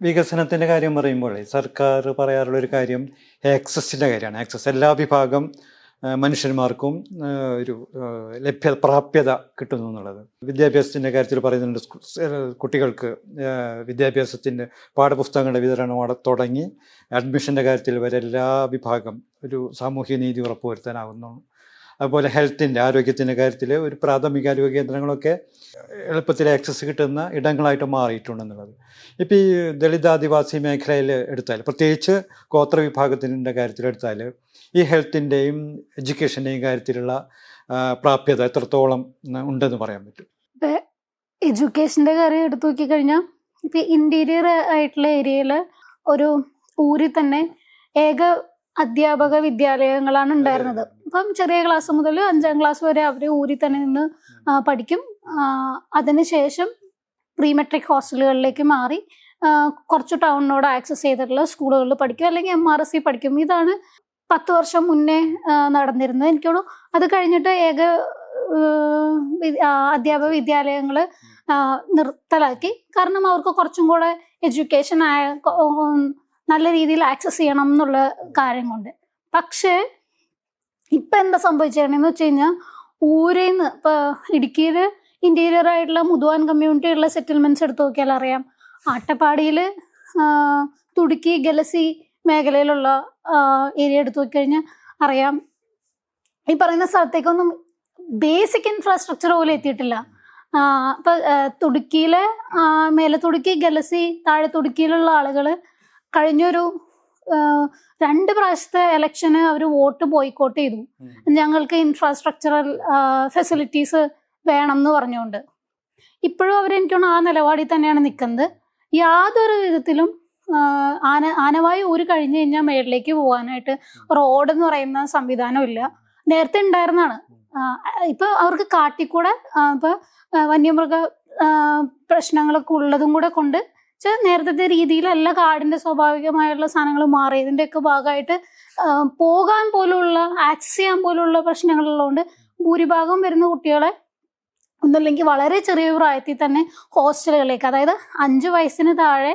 വികസനത്തിൻ്റെ കാര്യം പറയുമ്പോൾ സർക്കാർ പറയാറുള്ളൊരു കാര്യം ആക്സസിൻ്റെ കാര്യമാണ്. ആക്സസ് എല്ലാ വിഭാഗം മനുഷ്യന്മാർക്കും ഒരു പ്രാപ്യത കിട്ടുന്നു എന്നുള്ളത്. വിദ്യാഭ്യാസത്തിൻ്റെ കാര്യത്തിൽ പറയുന്നുണ്ട്, കുട്ടികൾക്ക് വിദ്യാഭ്യാസത്തിൻ്റെ പാഠപുസ്തകങ്ങളുടെ വിതരണം തുടങ്ങി അഡ്മിഷൻ്റെ കാര്യത്തിൽ വരെ എല്ലാ വിഭാഗം ഒരു സാമൂഹ്യ നീതി ഉറപ്പുവരുത്താനാകുന്നു. അതുപോലെ ഹെൽത്തിൻ്റെ ആരോഗ്യത്തിൻ്റെ കാര്യത്തിൽ ഒരു പ്രാഥമിക ആരോഗ്യ കേന്ദ്രങ്ങളൊക്കെ എളുപ്പത്തിൽ ആക്സസ് കിട്ടുന്ന ഇടങ്ങളായിട്ട് മാറിയിട്ടുണ്ടെന്നുള്ളത്. ഇപ്പോൾ ഈ ദളിത് ആദിവാസി മേഖലയിൽ എടുത്താൽ, പ്രത്യേകിച്ച് ഗോത്ര വിഭാഗത്തിൻ്റെ കാര്യത്തിലെടുത്താൽ ഈ ഹെൽത്തിൻ്റെയും എഡ്യൂക്കേഷൻ്റെയും കാര്യത്തിലുള്ള പ്രാപ്യത എത്രത്തോളം ഉണ്ടെന്ന് പറയാൻ പറ്റും? ഇപ്പം എഡ്യൂക്കേഷൻ്റെ കാര്യം എടുത്തു നോക്കിക്കഴിഞ്ഞാൽ ഇപ്പം ഇൻറ്റീരിയർ ആയിട്ടുള്ള ഏരിയയിൽ ഒരു ഊരിൽ തന്നെ ഏക അധ്യാപക വിദ്യാലയങ്ങളാണ് ഉണ്ടായിരുന്നത്. അപ്പം ചെറിയ ക്ലാസ് മുതൽ 5ാം ക്ലാസ് വരെ അവർ ഊരിൽ തന്നെ നിന്ന് പഠിക്കും. അതിനുശേഷം പ്രീ മെട്രിക് ഹോസ്റ്റലുകളിലേക്ക് മാറി കുറച്ച് ടൗണിനോട് ആക്സസ് ചെയ്തിട്ടുള്ള സ്കൂളുകളിൽ പഠിക്കും, അല്ലെങ്കിൽ MRSC പഠിക്കും. ഇതാണ് 10 വർഷം മുന്നേ നടന്നിരുന്നത്. എനിക്ക് തോന്നുന്നു അത് കഴിഞ്ഞിട്ട് ഏക അധ്യാപക വിദ്യാലയങ്ങൾ നിർത്തലാക്കി. കാരണം അവർക്ക് കുറച്ചും കൂടെ എഡ്യൂക്കേഷൻ നല്ല രീതിയിൽ ആക്സസ് ചെയ്യണം എന്നുള്ള കാര്യം കൊണ്ട്. പക്ഷേ ഇപ്പം എന്താ സംഭവിച്ചതെന്ന് വെച്ച് കഴിഞ്ഞാൽ, ഊരിൽ നിന്ന് ഇപ്പോൾ ഇടുക്കിയിൽ ഇൻറ്റീരിയർ ആയിട്ടുള്ള മുതുവാൻ കമ്മ്യൂണിറ്റി ഉള്ള സെറ്റിൽമെൻറ്റ്സ് എടുത്ത് നോക്കിയാൽ അറിയാം. അട്ടപ്പാടിയിൽ തുടുക്കി ഗലസി മേഖലയിലുള്ള ഏരിയ എടുത്തു നോക്കിക്കഴിഞ്ഞാൽ അറിയാം. ഈ പറയുന്ന സ്ഥലത്തേക്കൊന്നും ബേസിക് ഇൻഫ്രാസ്ട്രക്ചർ പോലും എത്തിയിട്ടില്ല. ഇപ്പം തുടുക്കിയിലെ മേലെ തുടുക്കി ഗലസി താഴെ തുടുക്കിയിലുള്ള ആളുകൾ കഴിഞ്ഞൊരു 2 പ്രാവശ്യത്തെ ഇലക്ഷന് അവർ വോട്ട് ബോയ്ക്കോട്ട് ചെയ്തു. ഞങ്ങൾക്ക് ഇൻഫ്രാസ്ട്രക്ചറൽ ഫെസിലിറ്റീസ് വേണം എന്ന് പറഞ്ഞുകൊണ്ട്. ഇപ്പോഴും അവരെനിക്കാണ് ആ നിലപാടിൽ തന്നെയാണ് നിൽക്കുന്നത്. യാതൊരു വിധത്തിലും ആനവായി ഊര് കഴിഞ്ഞ് കഴിഞ്ഞാൽ മേളിലേക്ക് പോകാനായിട്ട് റോഡ് എന്ന് പറയുന്ന സംവിധാനം ഇല്ല. നേരത്തെ ഉണ്ടായിരുന്നതാണ്. ഇപ്പൊ അവർക്ക് കാട്ടിക്കൂടെ ഇപ്പൊ വന്യമൃഗ പ്രശ്നങ്ങളൊക്കെ ഉള്ളതും കൂടെ കൊണ്ട് നേരത്തെ രീതിയിലല്ല കാടിന്റെ സ്വാഭാവികമായുള്ള സാധനങ്ങൾ മാറിയതിൻ്റെയൊക്കെ ഭാഗമായിട്ട് പോകാൻ പോലുള്ള ആക്സസ് ചെയ്യാൻ പോലുള്ള പ്രശ്നങ്ങളുള്ളതുകൊണ്ട് ഭൂരിഭാഗം വരുന്ന കുട്ടികളെ ഒന്നല്ലെങ്കിൽ വളരെ ചെറിയ പ്രായത്തിൽ തന്നെ ഹോസ്റ്റലുകളിലേക്ക്, അതായത് 5 വയസ്സിന് താഴെ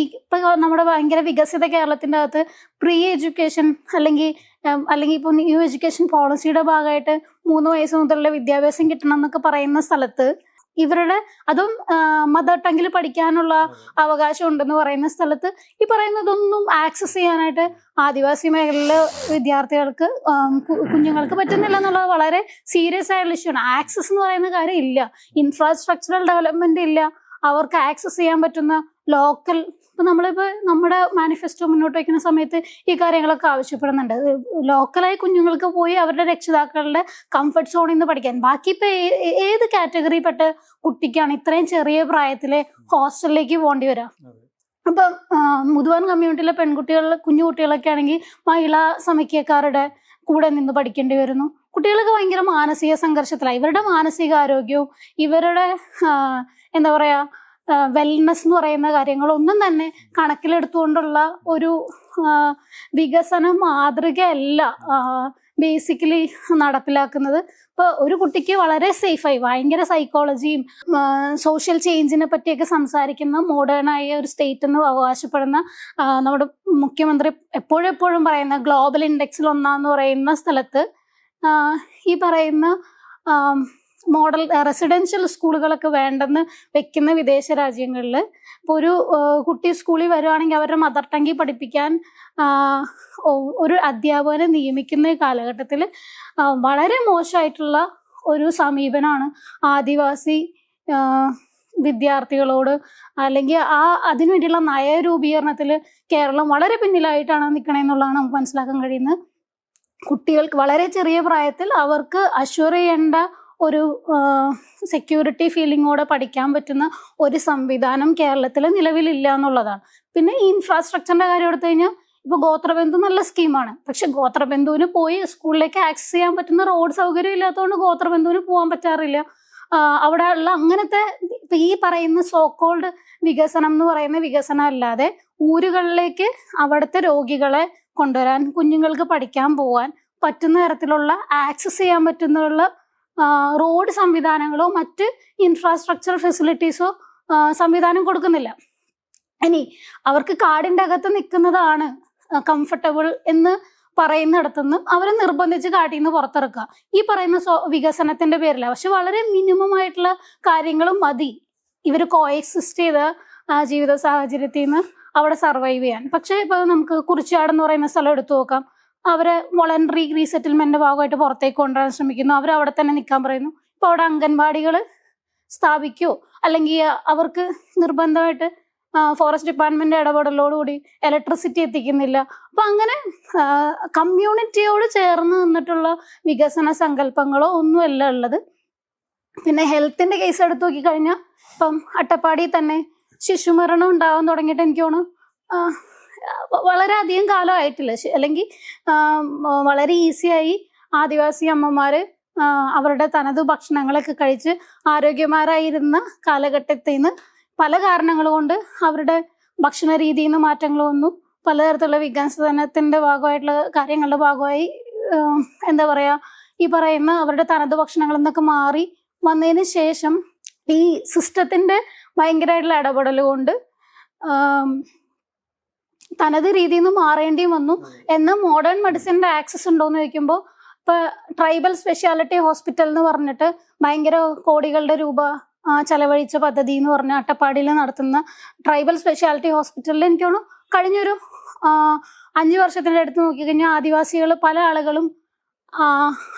ഇപ്പൊ നമ്മുടെ ഭയങ്കര വികസിത കേരളത്തിൻ്റെ അകത്ത് പ്രീ എഡ്യൂക്കേഷൻ അല്ലെങ്കിൽ ഇപ്പോൾ ന്യൂ എഡ്യൂക്കേഷൻ പോളിസിയുടെ ഭാഗമായിട്ട് 3 വയസ്സ് മുതലുള്ള വിദ്യാഭ്യാസം കിട്ടണം എന്നൊക്കെ പറയുന്ന സ്ഥലത്ത് ഇവരുടെ അതും മദർ ടങ്ങിൽ പഠിക്കാനുള്ള അവകാശം ഉണ്ടെന്ന് പറയുന്ന സ്ഥലത്ത് ഈ പറയുന്നതൊന്നും ആക്സസ് ചെയ്യാനായിട്ട് ആദിവാസി മേഖലയിലെ വിദ്യാർത്ഥികൾക്ക് കുഞ്ഞുങ്ങൾക്ക് പറ്റുന്നില്ല എന്നുള്ളത് വളരെ സീരിയസ് ആയിട്ടുള്ള ഇഷ്യൂ ആണ്. ആക്സസ് എന്ന് പറയുന്ന കാര്യം ഇല്ല, ഇൻഫ്രാസ്ട്രക്ചറൽ ഡെവലപ്മെന്റ് ഇല്ല, അവർക്ക് ആക്സസ് ചെയ്യാൻ പറ്റുന്ന ലോക്കൽ. ഇപ്പം നമ്മളിപ്പോൾ നമ്മുടെ മാനിഫെസ്റ്റോ മുന്നോട്ട് വയ്ക്കുന്ന സമയത്ത് ഈ കാര്യങ്ങളൊക്കെ ആവശ്യപ്പെടുന്നുണ്ട്. ലോക്കലായി കുഞ്ഞുങ്ങൾക്ക് പോയി അവരുടെ രക്ഷിതാക്കളുടെ കംഫർട്ട് സോണിൽ നിന്ന് പഠിക്കാൻ. ബാക്കി ഇപ്പം ഏത് കാറ്റഗറിയിൽപ്പെട്ട കുട്ടിക്കാണ് ഇത്രയും ചെറിയ പ്രായത്തിലെ ഹോസ്റ്റലിലേക്ക് പോകേണ്ടി വരിക? അപ്പം മുതുവാൻ കമ്മ്യൂണിറ്റിയിലെ കുഞ്ഞു കുട്ടികളൊക്കെ ആണെങ്കിൽ മഹിളാ സമിതിക്കാരുടെ കൂടെ നിന്ന് പഠിക്കേണ്ടി വരുന്നു. കുട്ടികൾക്ക് ഭയങ്കര മാനസിക സംഘർഷത്തിലാണ്. ഇവരുടെ മാനസികാരോഗ്യവും ഇവരുടെ എന്താ പറയുക വെൽനെസ് എന്ന് പറയുന്ന കാര്യങ്ങളൊന്നും തന്നെ കണക്കിലെടുത്തുകൊണ്ടുള്ള ഒരു വികസന മാതൃകയല്ല ബേസിക്കലി നടപ്പിലാക്കുന്നത്. ഇപ്പോൾ ഒരു കുട്ടിക്ക് വളരെ സേഫായി ഭയങ്കര സൈക്കോളജിയും സോഷ്യൽ ചേഞ്ചിനെ പറ്റിയൊക്കെ സംസാരിക്കുന്ന മോഡേണായ ഒരു സ്റ്റേറ്റ് എന്ന് അവകാശപ്പെടുന്ന നമ്മുടെ മുഖ്യമന്ത്രി എപ്പോഴും പറയുന്ന ഗ്ലോബൽ ഇൻഡെക്സിൽ ഒന്നാന്ന് പറയുന്ന സ്ഥലത്ത് ഈ പറയുന്ന മോഡൽ റെസിഡൻഷ്യൽ സ്കൂളുകളൊക്കെ വേണ്ടെന്ന് വെക്കുന്ന വിദേശ രാജ്യങ്ങളിൽ ഇപ്പോൾ ഒരു കുട്ടി സ്കൂളിൽ വരുവാണെങ്കിൽ അവരുടെ മദർ ടങ്ങിൽ പഠിപ്പിക്കാൻ ഒരു അധ്യാപകനെ നിയമിക്കുന്ന കാലഘട്ടത്തിൽ വളരെ മോശമായിട്ടുള്ള ഒരു സമീപനമാണ് ആദിവാസി വിദ്യാർത്ഥികളോട്, അല്ലെങ്കിൽ അതിനുവേണ്ടിയുള്ള നയരൂപീകരണത്തിൽ കേരളം വളരെ പിന്നിലായിട്ടാണ് നിൽക്കണമെന്നുള്ളതാണ് നമുക്ക് മനസ്സിലാക്കാൻ കഴിയുന്നത്. കുട്ടികൾക്ക് വളരെ ചെറിയ പ്രായത്തിൽ അവർക്ക് അഷ്വർ ചെയ്യേണ്ട ഒരു സെക്യൂരിറ്റി ഫീലിങ്ങോടെ പഠിക്കാൻ പറ്റുന്ന ഒരു സംവിധാനം കേരളത്തിൽ നിലവിലില്ല എന്നുള്ളതാണ്. പിന്നെ ഈ ഇൻഫ്രാസ്ട്രക്ചറിന്റെ കാര്യം എടുത്തു കഴിഞ്ഞാൽ ഇപ്പോൾ ഗോത്രബന്ധു നല്ല സ്കീമാണ്. പക്ഷെ ഗോത്രബന്ധുവിന് പോയി സ്കൂളിലേക്ക് ആക്സസ് ചെയ്യാൻ പറ്റുന്ന റോഡ് സൗകര്യം ഇല്ലാത്തതുകൊണ്ട് ഗോത്രബന്ധുവിന് പോകാൻ പറ്റാറില്ല. അവിടെ ഉള്ള അങ്ങനത്തെ ഈ പറയുന്ന സോക്കോൾഡ് വികസനം എന്ന് പറയുന്ന വികസനം അല്ലാതെ ഊരുകളിലേക്ക് അവിടുത്തെ രോഗികളെ കൊണ്ടുവരാൻ, കുഞ്ഞുങ്ങൾക്ക് പഠിക്കാൻ പോകാൻ പറ്റുന്ന തരത്തിലുള്ള ആക്സസ് ചെയ്യാൻ പറ്റുന്നുള്ള റോഡ് സംവിധാനങ്ങളോ മറ്റ് ഇൻഫ്രാസ്ട്രക്ചർ ഫെസിലിറ്റീസോ സംവിധാനം കൊടുക്കുന്നില്ല. ഇനി അവർക്ക് കാടിന്റെ അകത്ത് നിൽക്കുന്നതാണ് കംഫർട്ടബിൾ എന്ന് പറയുന്നിടത്തുനിന്ന് അവരെ നിർബന്ധിച്ച് കാട്ടിൽ നിന്ന് പുറത്തിറക്കുക ഈ പറയുന്ന വികസനത്തിന്റെ പേരില. പക്ഷെ വളരെ മിനിമം ആയിട്ടുള്ള കാര്യങ്ങളും മതി ഇവർ കോഎക്സിസ്റ്റ് ചെയ്ത ജീവിത സാഹചര്യത്തിൽ നിന്ന് അവിടെ സർവൈവ് ചെയ്യാൻ. പക്ഷെ ഇപ്പൊ നമുക്ക് കുറിച്യാട് എന്ന് പറയുന്ന സ്ഥലം എടുത്തു നോക്കാം. അവരെ വോളണ്ടറി റീസെറ്റിൽമെന്റിന്റെ ഭാഗമായിട്ട് പുറത്തേക്ക് കൊണ്ടുവരാൻ ശ്രമിക്കുന്നു. അവർ അവിടെ തന്നെ നിൽക്കാൻ പറയുന്നു. ഇപ്പൊ അവിടെ അംഗൻവാടികൾ സ്ഥാപിക്കോ അല്ലെങ്കിൽ അവർക്ക് നിർബന്ധമായിട്ട് ഫോറസ്റ്റ് ഡിപ്പാർട്ട്മെന്റ് ഇടപെടലോടുകൂടി ഇലക്ട്രിസിറ്റി എത്തിക്കുന്നില്ല. അപ്പൊ അങ്ങനെ കമ്മ്യൂണിറ്റിയോട് ചേർന്ന് നിന്നിട്ടുള്ള വികസന സങ്കല്പങ്ങളോ ഒന്നുമല്ല ഉള്ളത്. പിന്നെ ഹെൽത്തിന്റെ കേസ് എടുത്ത് നോക്കിക്കഴിഞ്ഞാൽ ഇപ്പം അട്ടപ്പാടി തന്നെ ശിശുമരണം ഉണ്ടാവാൻ തുടങ്ങിയിട്ട് എനിക്ക് തോന്നുന്നു വളരെ അധികം കാലമായിട്ടില്ല. അല്ലെങ്കിൽ വളരെ ഈസിയായി ആദിവാസി അമ്മമാര് അവരുടെ തനതു ഭക്ഷണങ്ങളൊക്കെ കഴിച്ച് ആരോഗ്യമാരായിരുന്ന കാലഘട്ടത്തിൽ നിന്ന് പല കാരണങ്ങൾ കൊണ്ട് അവരുടെ ഭക്ഷണ രീതിയിൽ നിന്ന് മാറ്റങ്ങൾ വന്നു. പലതരത്തിലുള്ള വികസനത്തിന്റെ ഭാഗമായിട്ടുള്ള കാര്യങ്ങളുടെ ഭാഗമായി എന്താ പറയാ ഈ പറയുന്ന അവരുടെ തനതു ഭക്ഷണങ്ങളിൽ നിന്നൊക്കെ മാറി വന്നതിന് ശേഷം ഈ സിസ്റ്റത്തിന്റെ ഭയങ്കരമായിട്ടുള്ള ഇടപെടൽ കൊണ്ട് തനത് രീതിയിൽ നിന്ന് മാറേണ്ടിയും വന്നു. എന്നാൽ മോഡേൺ മെഡിസിന്റെ ആക്സസ് ഉണ്ടോയെന്ന് ചോദിക്കുമ്പോൾ ഇപ്പൊ ട്രൈബൽ സ്പെഷ്യാലിറ്റി ഹോസ്പിറ്റൽ എന്ന് പറഞ്ഞിട്ട് ഭയങ്കര കോടികളുടെ രൂപ ചെലവഴിച്ച പദ്ധതി എന്ന് പറഞ്ഞ അട്ടപ്പാടിയിൽ നടത്തുന്ന ട്രൈബൽ സ്പെഷ്യാലിറ്റി ഹോസ്പിറ്റലിൽ എനിക്ക് തോന്നുന്നു കഴിഞ്ഞൊരു 5 വർഷത്തിൻ്റെ അടുത്ത് നോക്കിക്കഴിഞ്ഞാൽ ആദിവാസികൾ പല ആളുകളും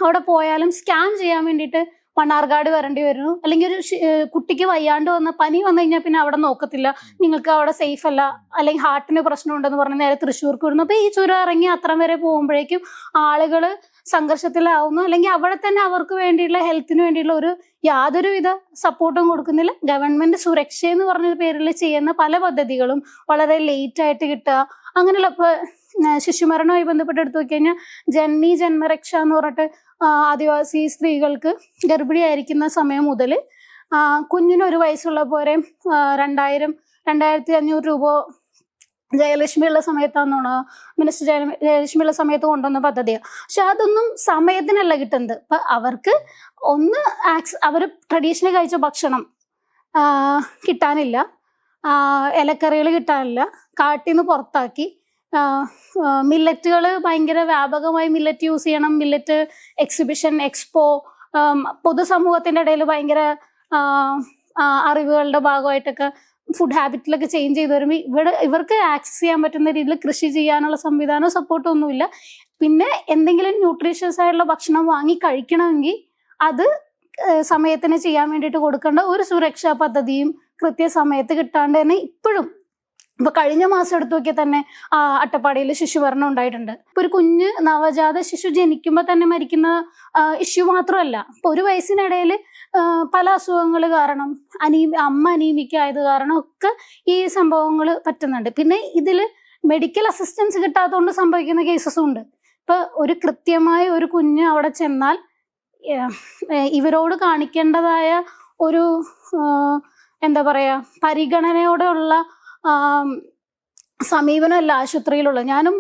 അവിടെ പോയാലും സ്കാൻ ചെയ്യാൻ വേണ്ടിയിട്ട് മണ്ണാർക്കാട് വരേണ്ടി വരുന്നു. അല്ലെങ്കിൽ ഒരു കുട്ടിക്ക് വയ്യാണ്ട് പനി വന്നു കഴിഞ്ഞാൽ പിന്നെ അവിടെ നോക്കത്തില്ല, നിങ്ങൾക്ക് അവിടെ സേഫ് അല്ല, അല്ലെങ്കിൽ ഹാർട്ടിന് പ്രശ്നമുണ്ടെന്ന് പറഞ്ഞ് നേരെ തൃശ്ശൂർക്ക് വിടുന്നു. അപ്പൊ ഈ ചുരം ഇറങ്ങി അത്രം വരെ പോകുമ്പോഴേക്കും ആളുകൾ സംഘർഷത്തിലാവുന്നു. അല്ലെങ്കിൽ അവിടെ തന്നെ അവർക്ക് വേണ്ടിയുള്ള ഹെൽത്തിന് വേണ്ടിയുള്ള യാതൊരുവിധ സപ്പോർട്ടും കൊടുക്കുന്നില്ല. ഗവൺമെന്റ് സുരക്ഷ എന്ന് പറഞ്ഞ പേരിൽ ചെയ്യുന്ന പല പദ്ധതികളും വളരെ ലേറ്റ് ആയിട്ട് കിട്ടുക. അങ്ങനെയുള്ള ഇപ്പൊ ശിശുമരണവുമായി ബന്ധപ്പെട്ട് എടുത്തു നോക്കിക്കഴിഞ്ഞാൽ ജനനി ജന്മരക്ഷ എന്ന് പറഞ്ഞിട്ട് ആദിവാസി സ്ത്രീകൾക്ക് ഗർഭിണിയായിരിക്കുന്ന സമയം മുതൽ കുഞ്ഞിന് 1 വയസ്സുള്ള പോലെ 2500 രൂപ ജയലക്ഷ്മിയുള്ള സമയത്താണെന്നാണ് മിനിസ്റ്റർ ജയലക്ഷ്മിയുള്ള സമയത്ത് കൊണ്ടുവന്ന പദ്ധതിയാണ്. പക്ഷെ അതൊന്നും സമയത്തിനല്ല കിട്ടുന്നത്. ഇപ്പൊ അവർക്ക് അവർ ട്രഡീഷണൽ കഴിച്ച ഭക്ഷണം കിട്ടാനില്ല, ഇലക്കറികൾ കിട്ടാനില്ല, കാട്ടിൽ നിന്ന് പുറത്താക്കി. മില്ലറ്റുകൾ ഭയങ്കര വ്യാപകമായി മില്ലറ്റ് യൂസ് ചെയ്യണം, മില്ലറ്റ് എക്സിബിഷൻ എക്സ്പോ പൊതുസമൂഹത്തിന്റെ ഇടയിൽ ഭയങ്കര അറിവുകളുടെ ഭാഗമായിട്ടൊക്കെ ഫുഡ് ഹാബിറ്റിലൊക്കെ ചേഞ്ച് ചെയ്ത് വരുമ്പോൾ ഇവർക്ക് ആക്സസ് ചെയ്യാൻ പറ്റുന്ന രീതിയിൽ കൃഷി ചെയ്യാനുള്ള സംവിധാനവും സപ്പോർട്ടും ഒന്നുമില്ല. പിന്നെ എന്തെങ്കിലും ന്യൂട്രീഷ്യസ് ആയിട്ടുള്ള ഭക്ഷണം വാങ്ങി കഴിക്കണമെങ്കിൽ അത് സമയത്തിന് ചെയ്യാൻ വേണ്ടിയിട്ട് കൊടുക്കേണ്ട ഒരു സുരക്ഷാ പദ്ധതിയും കൃത്യസമയത്ത് കിട്ടാണ്ട് തന്നെ ഇപ്പോഴും ഇപ്പൊ കഴിഞ്ഞ മാസം എടുത്തു നോക്കിയാൽ തന്നെ അട്ടപ്പാടിയിൽ ശിശുമരണം ഉണ്ടായിട്ടുണ്ട്. ഇപ്പൊ ഒരു കുഞ്ഞ് നവജാത ശിശു ജനിക്കുമ്പോൾ തന്നെ മരിക്കുന്ന ഇഷ്യൂ മാത്രമല്ല, ഇപ്പൊ 1 വയസ്സിനിടയിൽ പല അസുഖങ്ങൾ കാരണം അമ്മ അനീമിക് ആയത് കാരണം ഒക്കെ ഈ സംഭവങ്ങൾ പറ്റുന്നുണ്ട്. പിന്നെ ഇതിൽ മെഡിക്കൽ അസിസ്റ്റൻസ് കിട്ടാത്തതുകൊണ്ട് സംഭവിക്കുന്ന കേസസും ഉണ്ട്. ഇപ്പൊ ഒരു കൃത്യമായ ഒരു കുഞ്ഞ് അവിടെ ചെന്നാൽ ഇവരോട് കാണിക്കേണ്ടതായ ഒരു എന്താ പറയാ പരിഗണനയോടെയുള്ള സമീപനമല്ല ആശുപത്രിയിലുള്ളത്. ഞാനും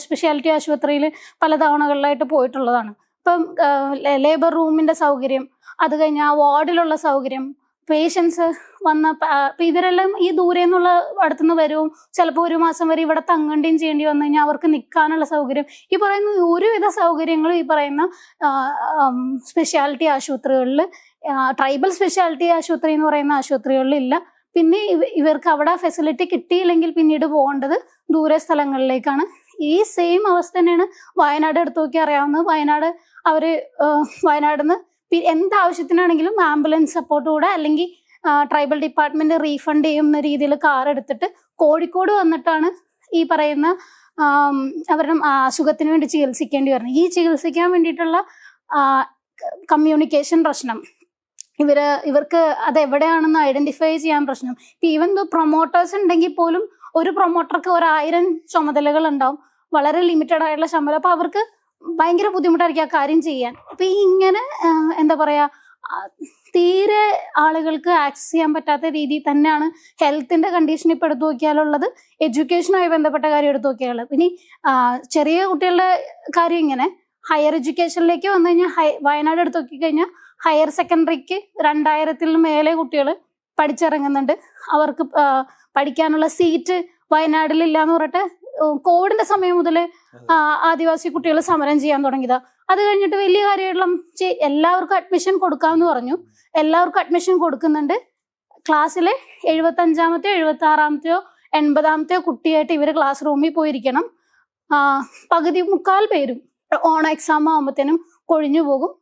സ്പെഷ്യാലിറ്റി ആശുപത്രിയിൽ പല തവണകളിലായിട്ട് പോയിട്ടുള്ളതാണ്. ഇപ്പം ലേബർ റൂമിന്റെ സൗകര്യം, അത് കഴിഞ്ഞാൽ വാർഡിലുള്ള സൗകര്യം, പേഷ്യൻസ് ഇവരെല്ലാം ഈ ദൂരെ നിന്നുള്ള അടുത്തുനിന്ന് വരും, ചിലപ്പോൾ 1 മാസം വരെ ഇവിടെ തങ്ങേണ്ടിയും ചെയ്യേണ്ടി വന്നു കഴിഞ്ഞാൽ അവർക്ക് നിൽക്കാനുള്ള സൗകര്യം, ഈ പറയുന്ന ഒരുവിധ സൗകര്യങ്ങളും ഈ പറയുന്ന സ്പെഷ്യാലിറ്റി ആശുപത്രികളിൽ, ട്രൈബൽ സ്പെഷ്യാലിറ്റി ആശുപത്രി എന്ന് പറയുന്ന ആശുപത്രികളിൽ ഇല്ല. പിന്നെ ഇവർക്ക് അവിടെ ഫെസിലിറ്റി കിട്ടിയില്ലെങ്കിൽ പിന്നീട് പോകേണ്ടത് ദൂരെ സ്ഥലങ്ങളിലേക്കാണ്. ഈ സെയിം അവസ്ഥ തന്നെയാണ് വയനാട് എടുത്തു നോക്കി അറിയാവുന്നത്. വയനാട് നിന്ന് എന്താവശ്യത്തിനാണെങ്കിലും ആംബുലൻസ് സപ്പോർട്ടോടെ അല്ലെങ്കിൽ ട്രൈബൽ ഡിപ്പാർട്ട്മെന്റ് റീഫണ്ട് ചെയ്യുന്ന രീതിയിൽ കാർ എടുത്തിട്ട് കോഴിക്കോട് വന്നിട്ടാണ് ഈ പറയുന്ന അവരുടെ അസുഖത്തിന് വേണ്ടി ചികിത്സിക്കേണ്ടി വരുന്നത്. ഈ ചികിത്സിക്കാൻ വേണ്ടിയിട്ടുള്ള കമ്മ്യൂണിക്കേഷൻ പ്രശ്നം, ഇവർക്ക് അത് എവിടെയാണെന്ന് ഐഡന്റിഫൈ ചെയ്യാൻ പ്രശ്നം. ഈവൻ ദോ പ്രൊമോട്ടേഴ്സ് ഉണ്ടെങ്കിൽ പോലും ഒരു പ്രൊമോട്ടർക്ക് 1000 ചുമതലകൾ ഉണ്ടാവും, വളരെ ലിമിറ്റഡ് ആയിട്ടുള്ള ശമ്പളം. അപ്പൊ അവർക്ക് ഭയങ്കര ബുദ്ധിമുട്ടായിരിക്കും ആ കാര്യം ചെയ്യാൻ. അപ്പൊ ഇങ്ങനെ എന്താ പറയാ തീരെ ആളുകൾക്ക് ആക്സസ് ചെയ്യാൻ പറ്റാത്ത രീതിയിൽ തന്നെയാണ് ഹെൽത്തിന്റെ കണ്ടീഷൻ ഇപ്പൊ എടുത്തു നോക്കിയാലുള്ളത്. എഡ്യൂക്കേഷനുമായി ബന്ധപ്പെട്ട കാര്യം എടുത്തു നോക്കിയാലുള്ളത്. ഇനി ചെറിയ കുട്ടികളുടെ കാര്യം ഇങ്ങനെ ഹയർ എഡ്യൂക്കേഷനിലേക്ക് വന്നു കഴിഞ്ഞാൽ വയനാട് എടുത്തു നോക്കിക്കഴിഞ്ഞാൽ ഹയർ സെക്കൻഡറിക്ക് 2000-ൽ മേലെ കുട്ടികൾ പഠിച്ചിറങ്ങുന്നുണ്ട്. അവർക്ക് പഠിക്കാനുള്ള സീറ്റ് വയനാട്ടിൽ ഇല്ലാന്ന് പറഞ്ഞിട്ട് കോവിഡിന്റെ സമയം മുതൽ ആദിവാസി കുട്ടികൾ സമരം ചെയ്യാൻ തുടങ്ങിയതാ. അത് കഴിഞ്ഞിട്ട് വലിയ കാര്യമായിട്ടുള്ള എല്ലാവർക്കും അഡ്മിഷൻ കൊടുക്കാമെന്ന് പറഞ്ഞു. എല്ലാവർക്കും അഡ്മിഷൻ കൊടുക്കുന്നുണ്ട്. ക്ലാസ്സിലെ 75-ാമത്തെയോ 76-ാമത്തെയോ 80-ാമത്തെയോ കുട്ടിയായിട്ട് ഇവര് ക്ലാസ് റൂമിൽ പോയിരിക്കണം. പകുതി മുക്കാൽ പേരും ഓണ എക്സാം ആകുമ്പോഴത്തേനും കൊഴിഞ്ഞു പോകും.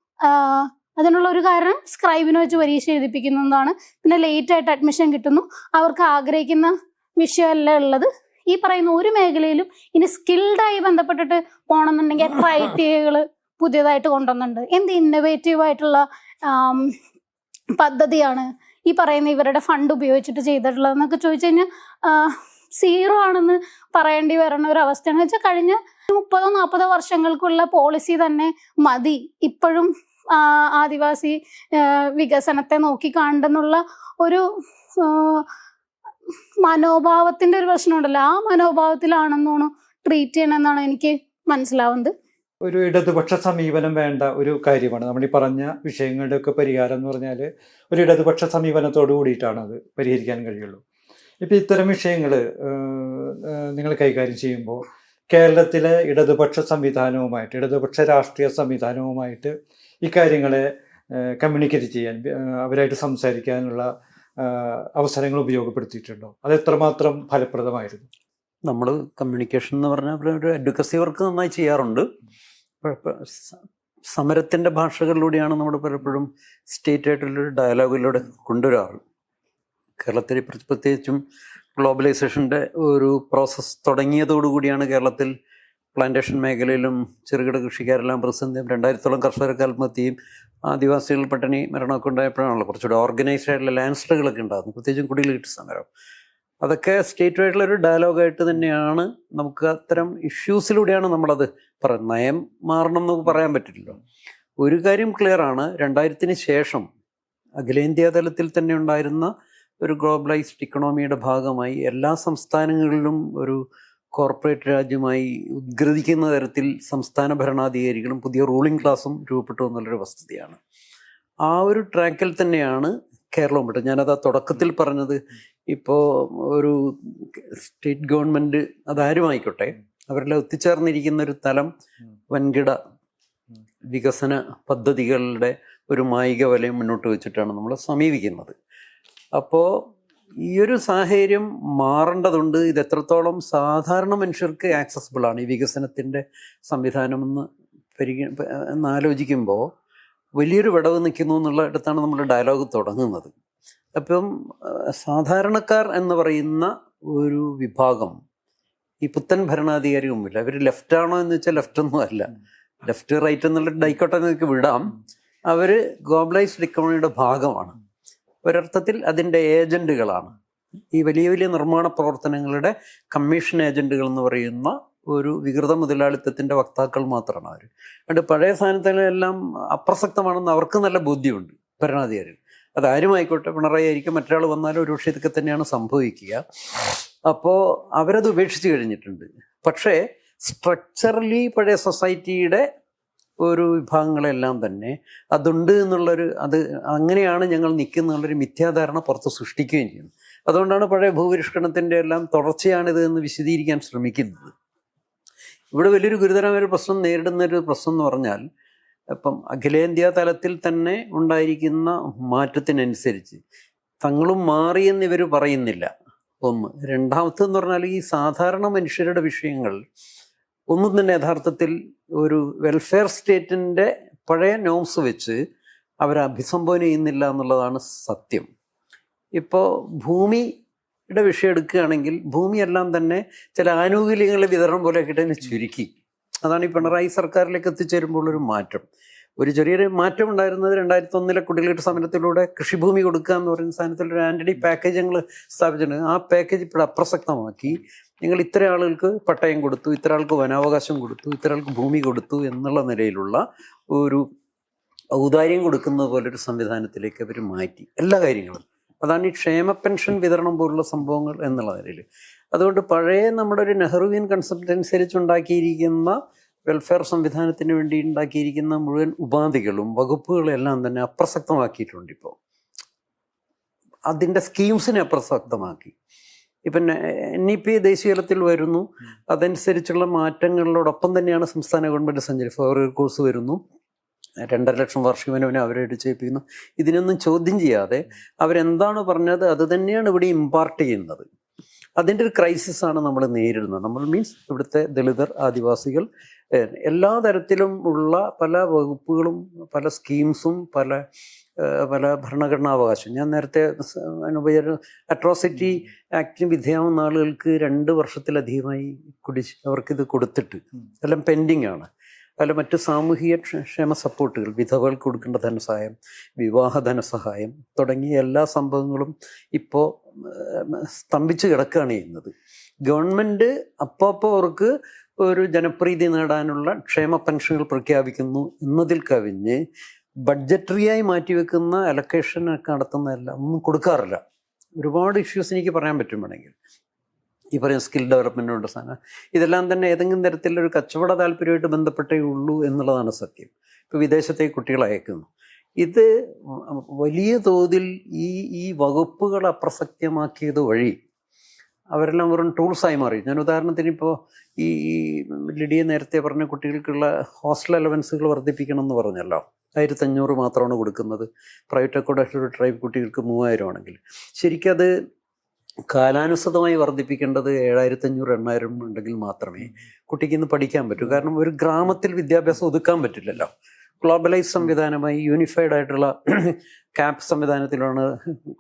അതിനുള്ള ഒരു കാരണം സ്ക്രൈബിനെ വെച്ച് പരീക്ഷ എഴുതിപ്പിക്കുന്നതാണ്. പിന്നെ ലേറ്റ് ആയിട്ട് അഡ്മിഷൻ കിട്ടുന്നു. അവർക്ക് ആഗ്രഹിക്കുന്ന വിഷയമല്ല ഉള്ളത്. ഈ പറയുന്ന ഒരു മേഖലയിലും ഇനി സ്കിൽഡായി ബന്ധപ്പെട്ടിട്ട് പോകണമെന്നുണ്ടെങ്കിൽ ITIകൾ പുതിയതായിട്ട് കൊണ്ടുവന്നുണ്ട്. എന്ത് ഇന്നോവേറ്റീവ് ആയിട്ടുള്ള പദ്ധതിയാണ് ഈ പറയുന്ന ഇവരുടെ ഫണ്ട് ഉപയോഗിച്ചിട്ട് ചെയ്തിട്ടുള്ളതെന്നൊക്കെ ചോദിച്ചു കഴിഞ്ഞാൽ 0 ആണെന്ന് പറയേണ്ടി വരുന്ന ഒരു അവസ്ഥയാണ്. വെച്ചാൽ കഴിഞ്ഞ 30-40 വർഷങ്ങൾക്കുള്ള പോളിസി തന്നെ മതി ഇപ്പോഴും ആദിവാസി വികസനത്തെ നോക്കി കാണുന്നുള്ള ഒരു മനോഭാവത്തിന്റെ ഒരു പ്രശ്നമുണ്ടല്ലോ. ആ മനോഭാവത്തിലാണെന്നാണ് ട്രീറ്റ് ചെയ്യണമെന്നാണ് എനിക്ക് മനസ്സിലാവുന്നത്. ഒരു ഇടതുപക്ഷ സമീപനം വേണ്ട ഒരു കാര്യമാണ്. നമ്മൾ ഈ പറഞ്ഞ വിഷയങ്ങളുടെയൊക്കെ പരിഹാരം എന്ന് പറഞ്ഞാൽ ഒരു ഇടതുപക്ഷ സമീപനത്തോട് കൂടിയിട്ടാണ് അത് പരിഹരിക്കാൻ കഴിയുള്ളൂ. ഇപ്പം ഇത്തരം വിഷയങ്ങൾ നിങ്ങൾ കൈകാര്യം ചെയ്യുമ്പോൾ കേരളത്തിലെ ഇടതുപക്ഷ സംവിധാനവുമായിട്ട്, ഇടതുപക്ഷ രാഷ്ട്രീയ സംവിധാനവുമായിട്ട് ഈ കാര്യങ്ങളെ കമ്മ്യൂണിക്കേറ്റ് ചെയ്യാൻ, അവരായിട്ട് സംസാരിക്കാനുള്ള അവസരങ്ങൾ ഉപയോഗപ്പെടുത്തിയിട്ടുണ്ടോ? അത് എത്രമാത്രം ഫലപ്രദമായിരുന്നു? നമ്മൾ കമ്മ്യൂണിക്കേഷൻ എന്ന് പറഞ്ഞാൽ ഒരു അഡ്വക്കസി വർക്ക് നന്നായി ചെയ്യാറുണ്ട്. സമരത്തിൻ്റെ ഭാഷകളിലൂടെയാണ് നമ്മൾ പലപ്പോഴും സ്റ്റേറ്റ് ആയിട്ടുള്ളൊരു ഡയലോഗിലൂടെ കൊണ്ടുവരാറ്. കേരളത്തിൽ പ്രത്യേകിച്ചും ഗ്ലോബലൈസേഷൻ്റെ ഒരു പ്രോസസ്സ് തുടങ്ങിയതോടുകൂടിയാണ് കേരളത്തിൽ പ്ലാന്റേഷൻ മേഖലയിലും ചെറുകിട കൃഷിക്കാരെല്ലാം പ്രതിസന്ധിയും 2000-ഓളം കർഷകർക്ക് ആത്മഹത്യയും ആദിവാസികൾ പട്ടിണി മരണമൊക്കെ ഉണ്ടായപ്പോഴാണല്ലോ കുറച്ചുകൂടെ ഓർഗനൈസ്ഡ് ആയിട്ടുള്ള ലാൻഡ് സ്ട്രഗിളൊക്കെ ഉണ്ടാകുന്നത്, പ്രത്യേകിച്ചും കുടിലുകിട്ട് സമരം. അതൊക്കെ സ്റ്റേറ്റുമായിട്ടുള്ളൊരു ഡയലോഗായിട്ട് തന്നെയാണ്. നമുക്ക് അത്തരം ഇഷ്യൂസിലൂടെയാണ് നമ്മളത് പറയുന്നത്. നയം മാറണം എന്ന് പറയാൻ പറ്റില്ലല്ലോ. ഒരു കാര്യം ക്ലിയറാണ്, 2000-ന് ശേഷം അഖിലേന്ത്യാ തലത്തിൽ തന്നെ ഉണ്ടായിരുന്ന ഒരു ഗ്ലോബലൈസ്ഡ് ഇക്കണോമിയുടെ ഭാഗമായി എല്ലാ സംസ്ഥാനങ്ങളിലും ഒരു കോർപ്പറേറ്റ് രാജ്യമായി ഉദ്ഗ്രഥിക്കുന്ന തരത്തിൽ സംസ്ഥാന ഭരണാധികാരികളും പുതിയ റൂളിംഗ് ക്ലാസ്സും രൂപപ്പെട്ടു എന്നുള്ളൊരു വസ്തുതയാണ്. ആ ഒരു ട്രാക്കിൽ തന്നെയാണ് കേരളവും പെട്ടത്. ഞാനത് ആ തുടക്കത്തിൽ പറഞ്ഞത്. ഇപ്പോൾ ഒരു സ്റ്റേറ്റ് ഗവൺമെൻറ് അതാരുമായിക്കോട്ടെ, അവരെല്ലാം ഒത്തുചേർന്നിരിക്കുന്ന ഒരു തലം വൻകിട വികസന പദ്ധതികളുടെ ഒരു മായിക വലയം മുന്നോട്ട് വെച്ചിട്ടാണ് നമ്മൾ സമീപിക്കുന്നത്. അപ്പോൾ ഈ ഒരു സാഹചര്യം മാറേണ്ടതുണ്ട്. ഇത് എത്രത്തോളം സാധാരണ മനുഷ്യർക്ക് ആക്സസിബിളാണ് ഈ വികസനത്തിൻ്റെ സംവിധാനമെന്ന് എന്നാലോചിക്കുമ്പോൾ വലിയൊരു വിടവ് നിൽക്കുന്നു എന്നുള്ള ഇടത്താണ് നമ്മൾ ഡയലോഗ് തുടങ്ങുന്നത്. അപ്പം സാധാരണക്കാർ എന്ന് പറയുന്ന ഒരു വിഭാഗം ഈ പുത്തൻ ഭരണാധികാരി മുമ്പിൽ അവർ ലെഫ്റ്റാണോ എന്ന് വെച്ചാൽ ലെഫ്റ്റൊന്നും അല്ല, ലെഫ്റ്റ് റൈറ്റ് എന്നുള്ള ഡൈക്കോട്ടെ നിങ്ങൾക്ക് വിടാം. അവർ ഗ്ലോബലൈസ്ഡ് ഇക്കോണമിയുടെ ഭാഗമാണ്. ഒരർത്ഥത്തിൽ അതിൻ്റെ ഏജൻറ്റുകളാണ്. ഈ വലിയ വലിയ നിർമ്മാണ പ്രവർത്തനങ്ങളുടെ കമ്മീഷൻ ഏജൻറ്റുകൾ എന്ന് പറയുന്ന ഒരു വികൃത മുതലാളിത്തത്തിൻ്റെ വക്താക്കൾ മാത്രമാണ് അവർ. അതുകൊണ്ട് പഴയ സാധനത്തിലെല്ലാം അപ്രസക്തമാണെന്ന് അവർക്ക് നല്ല ബോധ്യമുണ്ട് ഭരണാധികാരികൾ. അതാരുമായിക്കോട്ടെ, പിണറായി ആയിരിക്കും, മറ്റൊരാൾ വന്നാലും ഒരു പക്ഷേ ഇതൊക്കെ തന്നെയാണ് സംഭവിക്കുക. അപ്പോൾ അവരത് ഉപേക്ഷിച്ച് കഴിഞ്ഞിട്ടുണ്ട്. പക്ഷേ സ്ട്രക്ചറലി പഴയ സൊസൈറ്റിയുടെ ഒരു വിഭാഗങ്ങളെല്ലാം തന്നെ അതുണ്ട് എന്നുള്ളൊരു, അത് അങ്ങനെയാണ് ഞങ്ങൾ നിൽക്കുന്നുള്ളൊരു മിഥ്യാധാരണ പുറത്ത് സൃഷ്ടിക്കുകയും ചെയ്യുന്നു. അതുകൊണ്ടാണ് പഴയ ഭൂപരിഷ്കരണത്തിൻ്റെ എല്ലാം തുടർച്ചയാണിത് എന്ന് വിശദീകരിക്കാൻ ശ്രമിക്കുന്നത്. ഇവിടെ വലിയൊരു ഗുരുതരമായ ഒരു പ്രശ്നം നേരിടുന്നൊരു പ്രശ്നം എന്ന് പറഞ്ഞാൽ, ഇപ്പം അഖിലേന്ത്യാ തലത്തിൽ തന്നെ ഉണ്ടായിരിക്കുന്ന മാറ്റത്തിനനുസരിച്ച് തങ്ങളും മാറിയെന്ന് ഇവർ പറയുന്നില്ല. ഒന്ന്. രണ്ടാമത്തെന്ന് പറഞ്ഞാൽ ഈ സാധാരണ മനുഷ്യരുടെ വിഷയങ്ങൾ ഒന്നും തന്നെ യഥാർത്ഥത്തിൽ ഒരു വെൽഫെയർ സ്റ്റേറ്റിൻ്റെ പഴയ നോംസ് വെച്ച് അവരെ അഭിസംബോധന ചെയ്യുന്നില്ല എന്നുള്ളതാണ് സത്യം. ഇപ്പോൾ ഭൂമിയുടെ വിഷയം എടുക്കുകയാണെങ്കിൽ ഭൂമിയെല്ലാം തന്നെ ചില ആനുകൂല്യങ്ങളുടെ വിതരണം പോലെയൊക്കെ തന്നെ ചുരുക്കി. അതാണ് ഈ പിണറായി സർക്കാരിലേക്ക് എത്തിച്ചേരുമ്പോൾ ഒരു മാറ്റം. ഒരു ചെറിയൊരു മാറ്റം ഉണ്ടായിരുന്നത് 2001 കുടിലുകെട്ട് സമരത്തിലൂടെ കൃഷിഭൂമി കൊടുക്കുക എന്ന് പറയുന്ന സാധനത്തിൽ ഒരു ആൻ്റണി പാക്കേജ് ഞങ്ങൾ സ്ഥാപിച്ചിട്ടുണ്ട്. ആ പാക്കേജ് ഇപ്പോൾ അപ്രസക്തമാക്കി. നിങ്ങൾ ഇത്ര ആളുകൾക്ക് പട്ടയം കൊടുത്തു, ഇത്ര ആൾക്ക് വനാവകാശം കൊടുത്തു, ഇത്ര ആൾക്ക് ഭൂമി കൊടുത്തു എന്നുള്ള നിലയിലുള്ള ഒരു ഔദാര്യം കൊടുക്കുന്നത് പോലൊരു സംവിധാനത്തിലേക്ക് അവർ മാറ്റി എല്ലാ കാര്യങ്ങളും. അതാണ് ഈ ക്ഷേമ പെൻഷൻ വിതരണം പോലുള്ള സംഭവങ്ങൾ എന്നുള്ള നിലയിൽ. അതുകൊണ്ട് പഴയ നമ്മുടെ ഒരു നെഹ്റുവിയൻ കൺസെപ്റ്റ് അനുസരിച്ചുണ്ടാക്കിയിരിക്കുന്ന വെൽഫെയർ സംവിധാനത്തിന് വേണ്ടി ഉണ്ടാക്കിയിരിക്കുന്ന മുഴുവൻ ഉപാധികളും വകുപ്പുകളും എല്ലാം തന്നെ അപ്രസക്തമാക്കിയിട്ടുണ്ട്. ഇപ്പോൾ അതിൻ്റെ സ്കീംസിനെ അപ്രസക്തമാക്കി. ഇപ്പം NEP ദേശീയ തലത്തിൽ വരുന്നു, അതനുസരിച്ചുള്ള മാറ്റങ്ങളിലോടൊപ്പം തന്നെയാണ് സംസ്ഥാന ഗവൺമെൻറ് സഞ്ചരി 4 ഇയർ കോഴ്സ് വരുന്നു, 2.5 ലക്ഷം വാർഷികമനുവിനെ അവരായിട്ട് ചെയ്യിപ്പിക്കുന്നു. ഇതിനൊന്നും ചോദ്യം ചെയ്യാതെ അവരെന്താണ് പറഞ്ഞത് അത് തന്നെയാണ് ഇവിടെ ഇമ്പാർട്ട് ചെയ്യുന്നത്. അതിൻ്റെ ഒരു ക്രൈസിസാണ് നമ്മൾ നേരിടുന്നത്. നമ്മൾ മീൻസ് ഇവിടുത്തെ ദളിതർ, ആദിവാസികൾ, എല്ലാ തരത്തിലും ഉള്ള പല വകുപ്പുകളും പല സ്കീംസും പല ഭരണഘടനാവകാശം. ഞാൻ നേരത്തെ അട്രോസിറ്റി ആക്ടിന് വിധേയമാവുന്ന ആളുകൾക്ക് 2 വർഷത്തിലധികമായി അവർക്കിത് കൊടുത്തിട്ട് എല്ലാം പെൻഡിങ് ആണ്. പല മറ്റ് സാമൂഹിക ക്ഷേമ സപ്പോർട്ടുകൾ, വിധവകൾക്ക് കൊടുക്കേണ്ട ധനസഹായം, വിവാഹ ധനസഹായം തുടങ്ങിയ എല്ലാ സംഭവങ്ങളും ഇപ്പോൾ സ്തംഭിച്ച് കിടക്കുകയാണ് ചെയ്യുന്നത്. ഗവൺമെൻറ് അപ്പോൾ അവർക്ക് ഒരു ജനപ്രീതി നേടാനുള്ള ക്ഷേമ പെൻഷനുകൾ പ്രഖ്യാപിക്കുന്നു എന്നതിൽ കവിഞ്ഞ് ബഡ്ജറ്ററിയായി മാറ്റിവെക്കുന്ന അലൊക്കേഷനൊക്കെ നടത്തുന്നതെല്ലാം ഒന്നും കൊടുക്കാറില്ല. ഒരുപാട് ഇഷ്യൂസ് എനിക്ക് പറയാൻ പറ്റും വേണമെങ്കിൽ. ഈ പറയുന്ന സ്കിൽ ഡെവലപ്മെൻറ്റിനുള്ള സാധനം ഇതെല്ലാം തന്നെ ഏതെങ്കിലും തരത്തിലൊരു കച്ചവട താല്പര്യമായിട്ട് ബന്ധപ്പെട്ടേ ഉള്ളൂ എന്നുള്ളതാണ് സത്യം. ഇപ്പോൾ വിദേശത്തേക്ക് കുട്ടികളെ അയക്കുന്നു. ഇത് വലിയ തോതിൽ ഈ വകുപ്പുകൾ അപ്രസക്തമാക്കിയത് വഴി അവരെല്ലാം വെറും ടൂൾസായി മാറി. ഞാൻ ഉദാഹരണത്തിന് ഇപ്പോൾ ഈ ലിഡിയെ നേരത്തെ പറഞ്ഞ കുട്ടികൾക്കുള്ള ഹോസ്റ്റൽ അലവൻസുകൾ വർദ്ധിപ്പിക്കണം എന്ന് പറഞ്ഞല്ലോ. 1500 മാത്രമാണ് കൊടുക്കുന്നത്. പ്രൈവറ്റ് അക്കോമഡേഷൻ ട്രൈബ് കുട്ടികൾക്ക് 3000 ആണെങ്കിൽ ശരിക്കും അത് കാലാനുസൃതമായി വർദ്ധിപ്പിക്കേണ്ടത് 7500 8000 ഉണ്ടെങ്കിൽ മാത്രമേ കുട്ടിക്ക് ഇന്ന് പഠിക്കാൻ പറ്റൂ. കാരണം ഒരു ഗ്രാമത്തിൽ വിദ്യാഭ്യാസം ഒതുക്കാൻ പറ്റില്ലല്ലോ. ഗ്ലോബലൈസ് സംവിധാനമായി യൂണിഫൈഡ് ആയിട്ടുള്ള ക്യാമ്പ് സംവിധാനത്തിലാണ്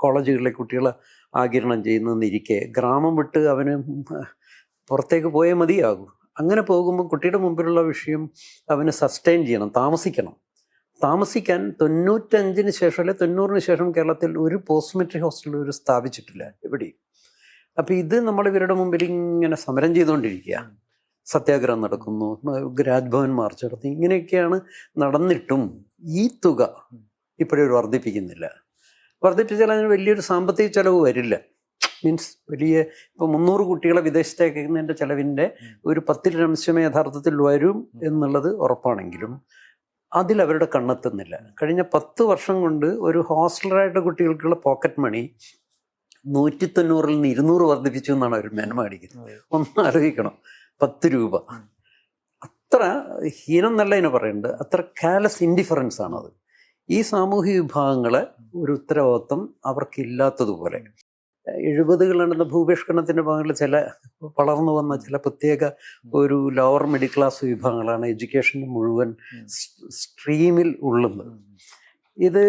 കോളേജുകളിലെ കുട്ടികളെ ആഗിരണം ചെയ്യുന്നതെന്നിരിക്കെ ഗ്രാമം വിട്ട് അവന് പുറത്തേക്ക് പോയേ മതിയാകും. അങ്ങനെ പോകുമ്പോൾ കുട്ടിയുടെ മുമ്പിലുള്ള വിഷയം അവന് സസ്റ്റെയിൻ ചെയ്യണം, താമസിക്കാൻ 95-ന് ശേഷം അല്ലെ 90-ന് ശേഷം കേരളത്തിൽ ഒരു പോസ്റ്റ് മെട്രിക് ഹോസ്റ്റൽ ഒരു സ്ഥാപിച്ചിട്ടില്ല എവിടെയും. അപ്പം ഇത് നമ്മൾ ഇവരുടെ മുമ്പിൽ ഇങ്ങനെ സമരം ചെയ്തുകൊണ്ടിരിക്കുക. സത്യാഗ്രഹം നടക്കുന്നു, രാജ്ഭവൻ മാർച്ച് നടത്തി, ഇങ്ങനെയൊക്കെയാണ് നടന്നിട്ടും ഈ തുക ഇപ്പോഴും വർദ്ധിപ്പിക്കുന്നില്ല. വർദ്ധിപ്പിച്ചാൽ അതിന് വലിയൊരു സാമ്പത്തിക ചെലവ് വരില്ല. മീൻസ് വലിയ ഇപ്പോൾ 300 കുട്ടികളെ വിദേശത്തേക്ക് അയക്കുന്നതിൻ്റെ ചെലവിൻ്റെ ഒരു 10% യഥാർത്ഥത്തിൽ വരും എന്നുള്ളത് ഉറപ്പാണെങ്കിലും അതിലവരുടെ കണ്ണെത്തുന്നില്ല. കഴിഞ്ഞ 10 വർഷം കൊണ്ട് ഒരു ഹോസ്റ്റലറായിട്ട് കുട്ടികൾക്കുള്ള പോക്കറ്റ് മണി 190-ൽ നിന്ന് 200 വർദ്ധിപ്പിച്ചു എന്നാണ് അവർ മെനമ അടിക്കുന്നത്. ഒന്ന് ആലോചിക്കണം, 10 രൂപ. അത്ര ഹീനം എന്നല്ല ഇതിനെ പറയുന്നത്, അത്ര കാലസ് ഇൻഡിഫറൻസ് ആണത്. ഈ സാമൂഹിക വിഭാഗങ്ങളെ ഒരു ഉത്തരവാദിത്വം അവർക്കില്ലാത്തതുപോലെ 70കൾ നടന്ന ഭൂപരിഷ്കരണത്തിൻ്റെ ഭാഗങ്ങളിൽ ചില വളർന്നു വന്ന ചില പ്രത്യേക ഒരു ലോവർ മിഡിൽ ക്ലാസ് വിഭാഗങ്ങളാണ് എഡ്യൂക്കേഷൻ്റെ മുഴുവൻ സ്ട്രീമിൽ ഉള്ളത്. ഇത്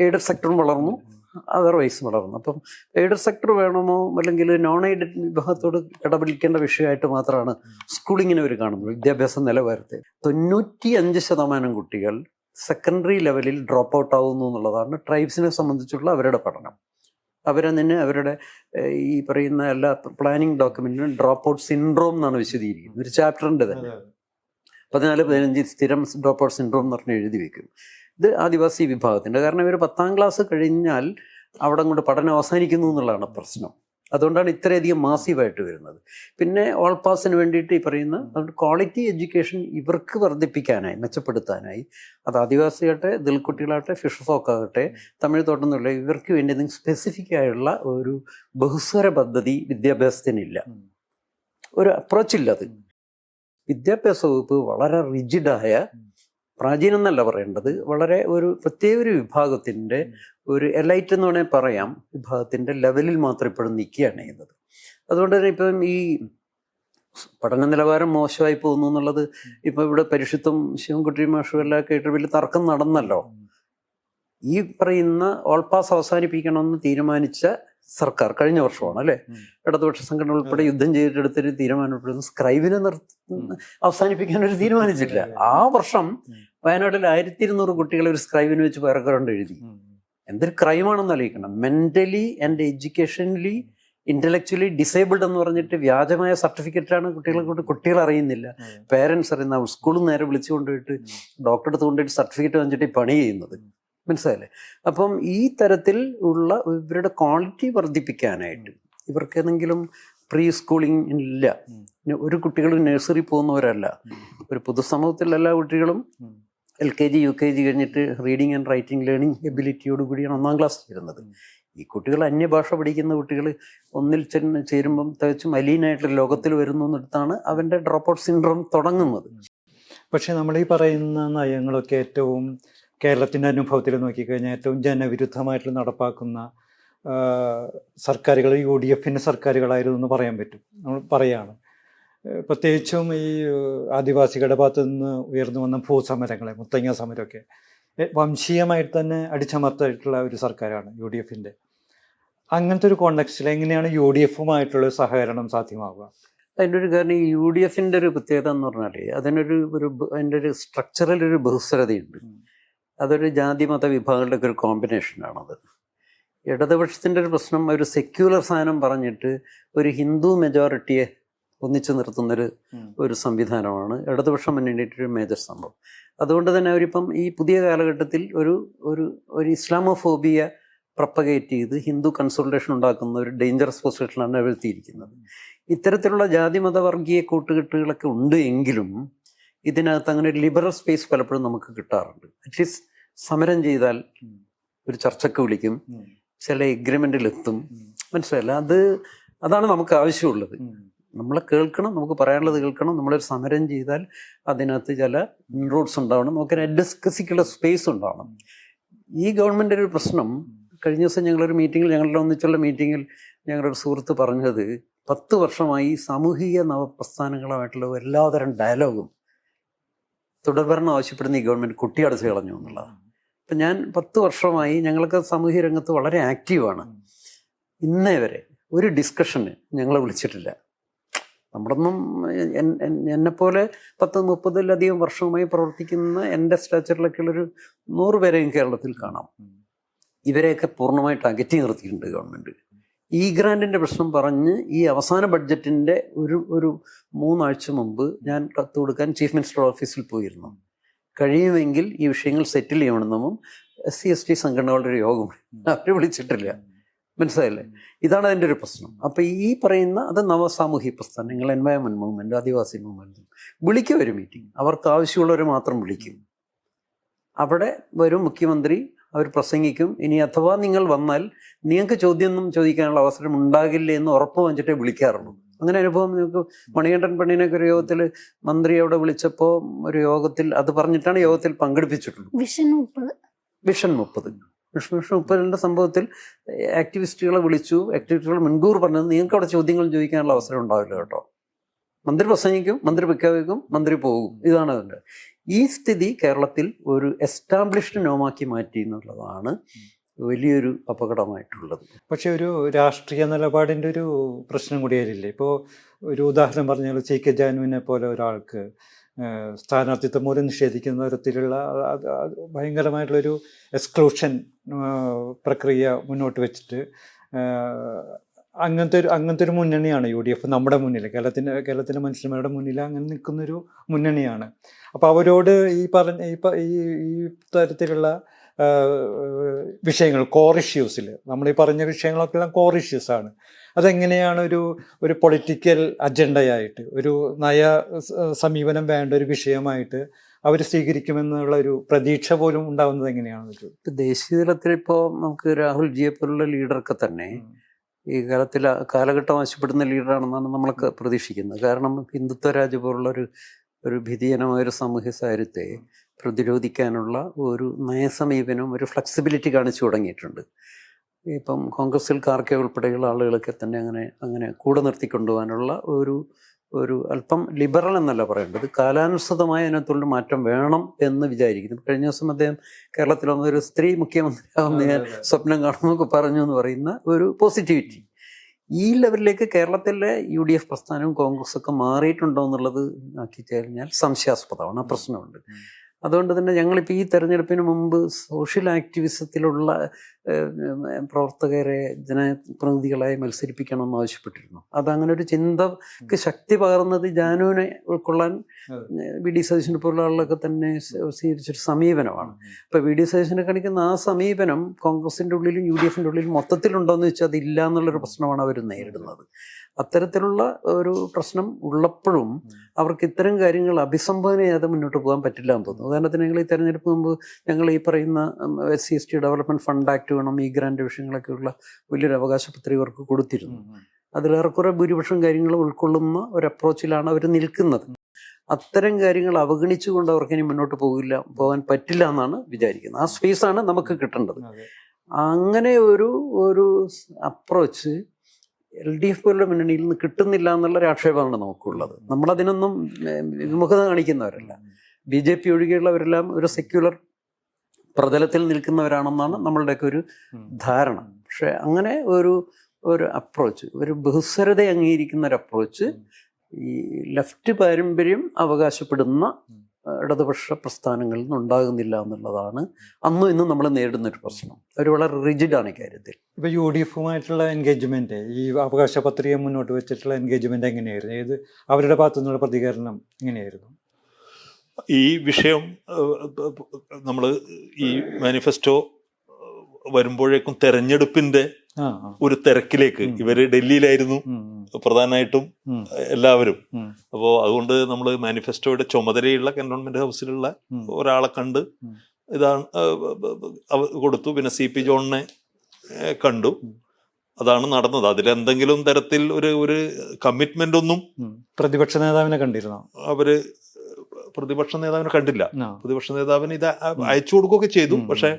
എയ്ഡഡ് സെക്ടറും വളർന്നു, അതർവൈസ് വളർന്നു. അപ്പം എയ്ഡഡ് സെക്ടർ വേണമോ അല്ലെങ്കിൽ നോൺ എയ്ഡഡ് വിഭാഗത്തോട് ഇടപെടിക്കേണ്ട വിഷയമായിട്ട് മാത്രമാണ് സ്കൂളിങ്ങിനെ അവർ കാണുന്നത്. വിദ്യാഭ്യാസ നിലവാരത്തെ 95% കുട്ടികൾ സെക്കൻഡറി ലെവലിൽ ഡ്രോപ്പ് ഔട്ട് ആവുന്നു എന്നുള്ളതാണ് ട്രൈബ്സിനെ സംബന്ധിച്ചുള്ള അവരുടെ പഠനം. അവരതിന് അവരുടെ ഈ പറയുന്ന എല്ലാ പ്ലാനിങ് ഡോക്യുമെന്റിനും ഡ്രോപ്പ് ഔട്ട് സിൻഡ്രോം എന്നാണ് വിശദീകരിക്കുന്നത്. ഒരു ചാപ്റ്ററിൻ്റെ തന്നെ 14-15 സ്ഥിരം ഡ്രോപ്പ് ഔട്ട് സിൻഡ്രോം എന്ന് പറഞ്ഞ് എഴുതി വെക്കും. ഇത് ആദിവാസി വിഭാഗത്തിൻ്റെ. കാരണം ഇവർ 10ാം ക്ലാസ് കഴിഞ്ഞാൽ അവിടെ കൊണ്ട് പഠനം അവസാനിക്കുന്നു എന്നുള്ളതാണ് പ്രശ്നം. അതുകൊണ്ടാണ് ഇത്രയധികം മാസീവായിട്ട് വരുന്നത്. പിന്നെ ഓൾ പാസിന് വേണ്ടിയിട്ട് ഈ പറയുന്ന ക്വാളിറ്റി എഡ്യൂക്കേഷൻ ഇവർക്ക് വർദ്ധിപ്പിക്കാനായി, മെച്ചപ്പെടുത്താനായി, അത് ആദിവാസിയാകട്ടെ, ദളിത് ഫിഷർ ഫോക്കാകട്ടെ, തമിഴ് തോട്ടം ഇവർക്ക് വേണ്ടി എന്തെങ്കിലും സ്പെസിഫിക് ആയുള്ള ഒരു ബഹുസ്വര പദ്ധതി വിദ്യാഭ്യാസത്തിനില്ല, ഒരു അപ്രോച്ചില്ല. അത് വിദ്യാഭ്യാസ വകുപ്പ് വളരെ റിജിഡായ, പ്രാചീനം എന്നല്ല പറയേണ്ടത്, വളരെ ഒരു പ്രത്യേക ഒരു വിഭാഗത്തിൻ്റെ ഒരു എലൈറ്റ് എന്ന് വേണമെങ്കിൽ പറയാം വിഭാഗത്തിൻ്റെ ലെവലിൽ മാത്രം ഇപ്പോഴും നിൽക്കുകയാണ് ചെയ്യുന്നത്. അതുകൊണ്ട് തന്നെ ഇപ്പം ഈ പഠന നിലവാരം മോശമായി പോകുന്നു എന്നുള്ളത് ഇപ്പം ഇവിടെ പരിഷത്തും ശിവൻകുട്ടി മാഷും എല്ലാം കേട്ട് വലിയ തർക്കം നടന്നല്ലോ. ഈ പറയുന്ന ഓൾ പാസ് അവസാനിപ്പിക്കണമെന്ന് തീരുമാനിച്ച സർക്കാർ കഴിഞ്ഞ വർഷമാണ് അല്ലേ, ഇടതുപക്ഷ സംഘടന ഉൾപ്പെടെ യുദ്ധം ചെയ്തിട്ടെടുത്തൊരു തീരുമാനം സ്ക്രൈബിനെ അവസാനിപ്പിക്കാനൊരു തീരുമാനിച്ചില്ല. ആ വർഷം വയനാട്ടിൽ 1200 കുട്ടികളെ ഒരു സ്ക്രൈബിന് വെച്ച് പാരഗ്രാഫ് എഴുതി. എന്തൊരു ക്രൈമാണെന്ന് ആലോചിക്കണം. മെന്റലി ആൻഡ് എഡ്യൂക്കേഷനലി ഇന്റലക്ച്വലി ഡിസേബിൾഡ് എന്ന് പറഞ്ഞിട്ട് വ്യാജമായ സർട്ടിഫിക്കറ്റാണ് കുട്ടികളെ കൊണ്ട്, കുട്ടികൾ അറിയുന്നില്ല, പേരൻസ് അറിയുന്ന, സ്കൂളിൽ നേരെ വിളിച്ചു കൊണ്ടുപോയിട്ട് ഡോക്ടറെ അടുത്ത് കൊണ്ടുപോയിട്ട് സർട്ടിഫിക്കറ്റ് വാങ്ങിച്ചിട്ട് പണി ചെയ്യുന്നത്. മനസ്സിലായില്ലേ? അപ്പം ഈ തരത്തിൽ ഉള്ള ഇവരുടെ ക്വാളിറ്റി വർദ്ധിപ്പിക്കാനായിട്ട് ഇവർക്ക് ഏതെങ്കിലും പ്രീ സ്കൂളിംഗ് ഇല്ല. ഒരു കുട്ടികളും നഴ്സറി പോകുന്നവരല്ല. ഒരു പൊതുസമൂഹത്തിൽ എല്ലാ കുട്ടികളും LKG UKG കഴിഞ്ഞിട്ട് റീഡിങ് ആൻഡ് റൈറ്റിംഗ് ലേണിംഗ് എബിലിറ്റിയോട് കൂടിയാണ് 1ാം ക്ലാസ് വരുന്നത്. ഈ കുട്ടികൾ അന്യഭാഷ പഠിക്കുന്ന കുട്ടികൾ ഒന്നിൽ ചേരുമ്പം തികച്ചും മലീനായിട്ടുള്ള ലോകത്തിൽ വരുന്നു എന്നിടത്താണ് അവൻ്റെ ഡ്രോപ്പ് ഔട്ട് സിൻഡ്രോം തുടങ്ങുന്നത്. പക്ഷേ നമ്മൾ ഈ പറയുന്ന നയങ്ങളൊക്കെ ഏറ്റവും കേരളത്തിൻ്റെ അനുഭവത്തിൽ നോക്കിക്കഴിഞ്ഞാൽ ഏറ്റവും ജനവിരുദ്ധമായിട്ട് നടപ്പാക്കുന്ന സർക്കാരുകൾ UDFൻ്റെ സർക്കാരുകളായിരുന്നു എന്ന് പറയാൻ പറ്റും. നമ്മൾ പറയാണ് പ്രത്യേകിച്ചും ഈ ആദിവാസികളുടെ ഭാഗത്തു നിന്ന് ഉയർന്നു വന്ന ഭൂസമരങ്ങളെ, മുത്തങ്ങ സമരമൊക്കെ വംശീയമായിട്ട് തന്നെ അടിച്ചമർത്തിയിട്ടുള്ള ഒരു സർക്കാരാണ് UDFൻ്റെ. അങ്ങനത്തെ ഒരു കോണ്ടെക്സ്റ്റിൽ എങ്ങനെയാണ് UDFുമായിട്ടുള്ള സഹകരണം സാധ്യമാവുക? അതിൻ്റെ ഒരു കാരണം ഈ UDFൻ്റെ ഒരു പ്രത്യേകത എന്ന് പറഞ്ഞാൽ അതിൻ്റെ ഒരു സ്ട്രക്ചറൽ ഒരു ബഹുസ്വരതയുണ്ട്. അതൊരു ജാതി മത വിഭാഗങ്ങളുടെ ഒക്കെ ഒരു കോമ്പിനേഷനാണത്. ഇടതുപക്ഷത്തിൻ്റെ ഒരു പ്രശ്നം ഒരു സെക്യുലർ സാധനം പറഞ്ഞിട്ട് ഒരു ഹിന്ദു മെജോറിറ്റിയെ ഒന്നിച്ചു നിർത്തുന്നൊരു ഒരു സംവിധാനമാണ് ഇടതുപക്ഷം മുന്നേറിയിട്ട് ഒരു മേജർ സംഭവം. അതുകൊണ്ട് തന്നെ അവരിപ്പം ഈ പുതിയ കാലഘട്ടത്തിൽ ഒരു ഇസ്ലാമോഫോബിയ പ്രപ്പഗേറ്റ് ചെയ്ത് ഹിന്ദു കൺസോൾട്ടേഷൻ ഉണ്ടാക്കുന്ന ഒരു ഡേഞ്ചറസ് പൊസിഷനിലാണ് എഴുത്തിയിരിക്കുന്നത്. ഇത്തരത്തിലുള്ള ജാതി മതവർഗീയ കൂട്ടുകെട്ടുകളൊക്കെ ഉണ്ട് എങ്കിലും ഇതിനകത്ത് അങ്ങനെ ഒരു ലിബറൽ സ്പേസ് പലപ്പോഴും നമുക്ക് കിട്ടാറുണ്ട്. അറ്റ്ലീസ്റ്റ് സമരം ചെയ്താൽ ഒരു ചർച്ചയ്ക്ക് വിളിക്കും, ചില എഗ്രിമെൻറ്റിലെത്തും. മനസ്സിലായില്ല? അതാണ് നമുക്ക് ആവശ്യമുള്ളത്. നമ്മളെ കേൾക്കണം, നമുക്ക് പറയാനുള്ളത് കേൾക്കണം. നമ്മളൊരു സമരം ചെയ്താൽ അതിനകത്ത് ചില ഇൻറോഡ്സ് ഉണ്ടാവണം, നമുക്കൊരു ഡിസ്കസിക്കുള്ള സ്പേസ് ഉണ്ടാവണം. ഈ ഗവൺമെൻറ് ഒരു പ്രശ്നം, കഴിഞ്ഞ ദിവസം ഞങ്ങളൊരു മീറ്റിങ്ങിൽ, ഞങ്ങളുടെ ഒന്നിച്ചുള്ള മീറ്റിങ്ങിൽ ഞങ്ങളൊരു സുഹൃത്ത് പറഞ്ഞത് 10 വർഷമായി സാമൂഹിക നവപ്രസ്ഥാനങ്ങളുമായിട്ടുള്ള എല്ലാതരം ഡയലോഗും തുടർഭരണം ആവശ്യപ്പെടുന്ന ഈ ഗവൺമെൻറ് കുട്ടിയടച്ച് കളഞ്ഞു എന്നുള്ളതാണ്. ഇപ്പം ഞാൻ 10 വർഷമായി ഞങ്ങൾക്ക് സാമൂഹിക രംഗത്ത് വളരെ ആക്റ്റീവാണ്. ഇന്നേ വരെ ഒരു ഡിസ്കഷന് ഞങ്ങളെ വിളിച്ചിട്ടില്ല. നമ്മളൊന്നും എന്നെപ്പോലെ 10-30 വർഷവുമായി പ്രവർത്തിക്കുന്ന എൻ്റെ സ്റ്റാച്ചറിലൊക്കെയുള്ളൊരു 100 പേരെയും കേരളത്തിൽ കാണാം. ഇവരെയൊക്കെ പൂർണ്ണമായിട്ട് അകറ്റി നിർത്തിയിട്ടുണ്ട് ഗവൺമെൻറ്. ഈ ഗ്രാൻഡിൻ്റെ പ്രശ്നം പറഞ്ഞ് ഈ അവസാന ബഡ്ജറ്റിൻ്റെ ഒരു 3 ആഴ്ച മുമ്പ് ഞാൻ കത്ത് കൊടുക്കാൻ ചീഫ് മിനിസ്റ്റർ ഓഫീസിൽ പോയിരുന്നു. കഴിയുമെങ്കിൽ ഈ വിഷയങ്ങൾ സെറ്റിൽ ചെയ്യണമെന്നും SC/ST സംഘടനകളുടെ ഒരു യോഗം അവർ വിളിച്ചിട്ടില്ല. മനസ്സിലായില്ലേ? ഇതാണ് അതിൻ്റെ ഒരു പ്രശ്നം. അപ്പോൾ ഈ പറയുന്ന അത് നവസാമൂഹിക പ്രസ്ഥാനങ്ങൾ, എൻവയൺമെൻറ്റ് മൂവ്മെൻറ്റ്, ആദിവാസി മൂവ്മെൻറ്റ് വിളിക്കും ഒരു മീറ്റിംഗ്. അവർക്ക് ആവശ്യമുള്ളവർ മാത്രം വിളിക്കും. അവിടെ വരും മുഖ്യമന്ത്രി, അവർ പ്രസംഗിക്കും. ഇനി അഥവാ നിങ്ങൾ വന്നാൽ നിങ്ങൾക്ക് ചോദ്യമൊന്നും ചോദിക്കാനുള്ള അവസരം ഉണ്ടാകില്ല എന്ന് ഉറപ്പ് വാങ്ങിച്ചിട്ടേ വിളിക്കാറുള്ളൂ. അങ്ങനെ അനുഭവം നിങ്ങൾക്ക് മണികണ്ഠൻ പെണ്ണിനൊക്കെ ഒരു യോഗത്തിൽ മന്ത്രി അവിടെ വിളിച്ചപ്പോൾ ഒരു യോഗത്തിൽ അത് പറഞ്ഞിട്ടാണ് യോഗത്തിൽ പങ്കെടുപ്പിച്ചിട്ടുള്ളൂ. വിഷൻ 30 സംഭവത്തിൽ ആക്ടിവിസ്റ്റുകളെ വിളിച്ചു. ആക്ടിവിസ്റ്റുകൾ മുൻകൂർ പറഞ്ഞത് നിങ്ങൾക്ക് അവിടെ ചോദ്യങ്ങൾ ചോദിക്കാനുള്ള അവസരം ഉണ്ടാവില്ല കേട്ടോ. മന്ത്രി പ്രസംഗിക്കും, മന്ത്രി പ്രഖ്യാപിക്കും, മന്ത്രി പോകും. ഇതാണ് അതിൻ്റെ. ഈ സ്ഥിതി കേരളത്തിൽ ഒരു എസ്റ്റാബ്ലിഷ്ഡ് നോമാക്കി മാറ്റി എന്നുള്ളതാണ് വലിയൊരു അപകടമായിട്ടുള്ളത്. പക്ഷെ ഒരു രാഷ്ട്രീയ നിലപാടിൻ്റെ ഒരു പ്രശ്നം കൂടിയായില്ലേ? ഇപ്പോൾ ഒരു ഉദാഹരണം പറഞ്ഞാൽ CK ജാനുവിനെ പോലെ ഒരാൾക്ക് സ്ഥാനാർത്ഥിത്വം മൂലം നിഷേധിക്കുന്ന തരത്തിലുള്ള ഭയങ്കരമായിട്ടുള്ളൊരു എക്സ്ക്ലൂഷൻ പ്രക്രിയ മുന്നോട്ട് വെച്ചിട്ട് അങ്ങനത്തെ ഒരു മുന്നണിയാണ് UDF നമ്മുടെ മുന്നിൽ, കേരളത്തിലെ മനുഷ്യന്മാരുടെ മുന്നിൽ അങ്ങനെ നിൽക്കുന്നൊരു മുന്നണിയാണ്. അപ്പോൾ അവരോട് ഈ തരത്തിലുള്ള വിഷയങ്ങൾ, കോർ ഇഷ്യൂസിൽ നമ്മൾ ഈ പറഞ്ഞ വിഷയങ്ങളൊക്കെ എല്ലാം കോർ ഇഷ്യൂസാണ്. അതെങ്ങനെയാണ് ഒരു പൊളിറ്റിക്കൽ അജണ്ടയായിട്ട്, ഒരു നയ സമീപനം വേണ്ട ഒരു വിഷയമായിട്ട് അവർ സ്വീകരിക്കുമെന്നുള്ള ഒരു പ്രതീക്ഷ പോലും ഉണ്ടാകുന്നത് എങ്ങനെയാണ്? ദേശീയ തലത്തിൽ ഇപ്പോൾ നമുക്ക് രാഹുൽ ജിയെ പോലുള്ള ലീഡർക്ക് തന്നെ ഈ കാലഘട്ടം ആവശ്യപ്പെടുന്ന ലീഡറാണെന്നാണ് നമ്മളൊക്കെ പ്രതീക്ഷിക്കുന്നത്. കാരണം ഹിന്ദുത്വ രാജ്യം പോലുള്ള ഒരു ഭീതിജനമായൊരു സാമൂഹ്യ സാഹചര്യത്തെ പ്രതിരോധിക്കാനുള്ള ഒരു നയസമീപനം, ഒരു ഫ്ലെക്സിബിലിറ്റി കാണിച്ചു തുടങ്ങിയിട്ടുണ്ട്. ഇപ്പം കോൺഗ്രസിൽ കാർക്കെ ഉൾപ്പെടെയുള്ള ആളുകളൊക്കെ തന്നെ അങ്ങനെ കൂടെ നിർത്തിക്കൊണ്ടുപോകാനുള്ള ഒരു അല്പം ലിബറൽ എന്നല്ല പറയേണ്ടത്, കാലാനുസൃതമായ അതിനകത്തുള്ള മാറ്റം വേണം എന്ന് വിചാരിക്കുന്നു. കഴിഞ്ഞ ദിവസം അദ്ദേഹം കേരളത്തിൽ വന്ന ഒരു സ്ത്രീ മുഖ്യമന്ത്രിയാവുന്ന ഞാൻ സ്വപ്നം കാണുന്നൊക്കെ പറഞ്ഞു എന്ന് പറയുന്ന ഒരു പോസിറ്റിവിറ്റി. ഈ ലെവലിലേക്ക് കേരളത്തിലെ UDF പ്രസ്ഥാനവും കോൺഗ്രസ്സൊക്കെ മാറിയിട്ടുണ്ടോ എന്നുള്ളത് ആക്കി കഴിഞ്ഞാൽ സംശയാസ്പദമാണ്. ആ പ്രശ്നമുണ്ട്. അതുകൊണ്ട് തന്നെ ഞങ്ങളിപ്പോൾ ഈ തെരഞ്ഞെടുപ്പിന് മുമ്പ് സോഷ്യൽ ആക്ടിവിസത്തിലുള്ള പ്രവർത്തകരെ ജനപ്രതിനിധികളായി മത്സരിപ്പിക്കണമെന്ന് ആവശ്യപ്പെട്ടിരുന്നു. അതങ്ങനെ ഒരു ചിന്തക്ക് ശക്തി പകർന്നത് ജാനുവിനെ ഉൾക്കൊള്ളാൻ VD സതീശനെ പോലുള്ള ആളുകളൊക്കെ തന്നെ സ്വീകരിച്ചൊരു സമീപനമാണ്. അപ്പോൾ VD സതീശനെ കാണിക്കുന്ന ആ സമീപനം കോൺഗ്രസിൻ്റെ ഉള്ളിലും UDFൻ്റെ ഉള്ളിലും മൊത്തത്തിലുണ്ടോയെന്ന് വെച്ചാൽ അതില്ല എന്നുള്ളൊരു പ്രശ്നമാണ് അവർ നേരിടുന്നത്. അത്തരത്തിലുള്ള ഒരു പ്രശ്നം ഉള്ളപ്പോഴും അവർക്ക് ഇത്തരം കാര്യങ്ങൾ അഭിസംബോധന ചെയ്യാതെ മുന്നോട്ട് പോകാൻ പറ്റില്ല എന്ന് തോന്നുന്നു. ഉദാഹരണത്തിന് ഞങ്ങൾ ഈ തെരഞ്ഞെടുപ്പ് മുമ്പ് ഞങ്ങൾ ഈ പറയുന്ന SC/ST ഡെവലപ്മെൻറ്റ് ഫണ്ട് ആക്ട് വേണം, ഈ ഗ്രാൻഡ് വിഷയങ്ങളൊക്കെയുള്ള വലിയൊരു അവകാശ പത്രിക അവർക്ക് കൊടുത്തിരുന്നു. അതിലേറെക്കുറെ ഭൂരിപക്ഷം കാര്യങ്ങൾ ഉൾക്കൊള്ളുന്ന ഒരു അപ്രോച്ചിലാണ് അവർ നിൽക്കുന്നത്. അത്തരം കാര്യങ്ങൾ അവഗണിച്ചുകൊണ്ട് അവർക്ക് ഇനി മുന്നോട്ട് പോകാൻ പറ്റില്ല എന്നാണ് വിചാരിക്കുന്നത്. ആ സ്പേസാണ് നമുക്ക് കിട്ടേണ്ടത്. അങ്ങനെ ഒരു അപ്രോച്ച് LDF പോലുള്ള മുന്നണിയിൽ നിന്ന് കിട്ടുന്നില്ല എന്നുള്ളൊരു ആക്ഷേപമാണ് നമുക്കുള്ളത്. നമ്മളതിനൊന്നും വിമുഖത കാണിക്കുന്നവരല്ല. BJP ഒഴികെയുള്ളവരെല്ലാം ഒരു സെക്യുലർ പ്രതലത്തിൽ നിൽക്കുന്നവരാണെന്നാണ് നമ്മളുടെയൊക്കെ ഒരു ധാരണ. പക്ഷെ അങ്ങനെ ഒരു അപ്രോച്ച്, ഒരു ബഹുസ്വരത അംഗീകരിക്കുന്ന ഒരു അപ്രോച്ച് ഈ ലെഫ്റ്റ് പാരമ്പര്യം അവകാശപ്പെടുന്ന ഇടതുപക്ഷ പ്രസ്ഥാനങ്ങളിൽ നിന്നുണ്ടാകുന്നില്ല എന്നുള്ളതാണ് അന്നും ഇന്നും നമ്മൾ നേരിടുന്നൊരു പ്രശ്നം. അവർ വളരെ റിജിഡാണ് ഇക്കാര്യത്തിൽ. ഇപ്പോൾ UDF-ഉമായിട്ടുള്ള എൻഗേജ്മെൻറ്റ്, ഈ അവകാശ പത്രിക മുന്നോട്ട് വെച്ചിട്ടുള്ള എൻഗേജ്മെൻറ്റ് എങ്ങനെയായിരുന്നു? അവരുടെ ഭാഗത്തു നിന്നുള്ള പ്രതികരണം എങ്ങനെയായിരുന്നു? ഈ വിഷയം നമ്മൾ ഈ മാനിഫെസ്റ്റോ വരുമ്പോഴേക്കും തെരഞ്ഞെടുപ്പിന്റെ ഒരു തിരക്കിലേക്ക്, ഇവര് ഡൽഹിയിലായിരുന്നു പ്രധാനമായിട്ടും എല്ലാവരും. അപ്പോൾ അതുകൊണ്ട് നമ്മൾ മാനിഫെസ്റ്റോയുടെ ചുമതലയുള്ള കന്റോൺമെന്റ് ഹൗസിലുള്ള ഒരാളെ കണ്ട് ഇതാണ് കൊടുത്തു. പിന്നെ CP ജോണിനെ കണ്ടു. അതാണ് നടന്നത്. അതിലെന്തെങ്കിലും തരത്തിൽ ഒരു കമ്മിറ്റ്മെന്റ് ഒന്നും പ്രതിപക്ഷ നേതാവിനെ കണ്ടിരുന്നോ? അവര് പ്രതിപക്ഷ നേതാവിനെ കണ്ടില്ല. പ്രതിപക്ഷ നേതാവിന് ഇത് അയച്ചു കൊടുക്കുകയൊക്കെ ചെയ്തു. പക്ഷെ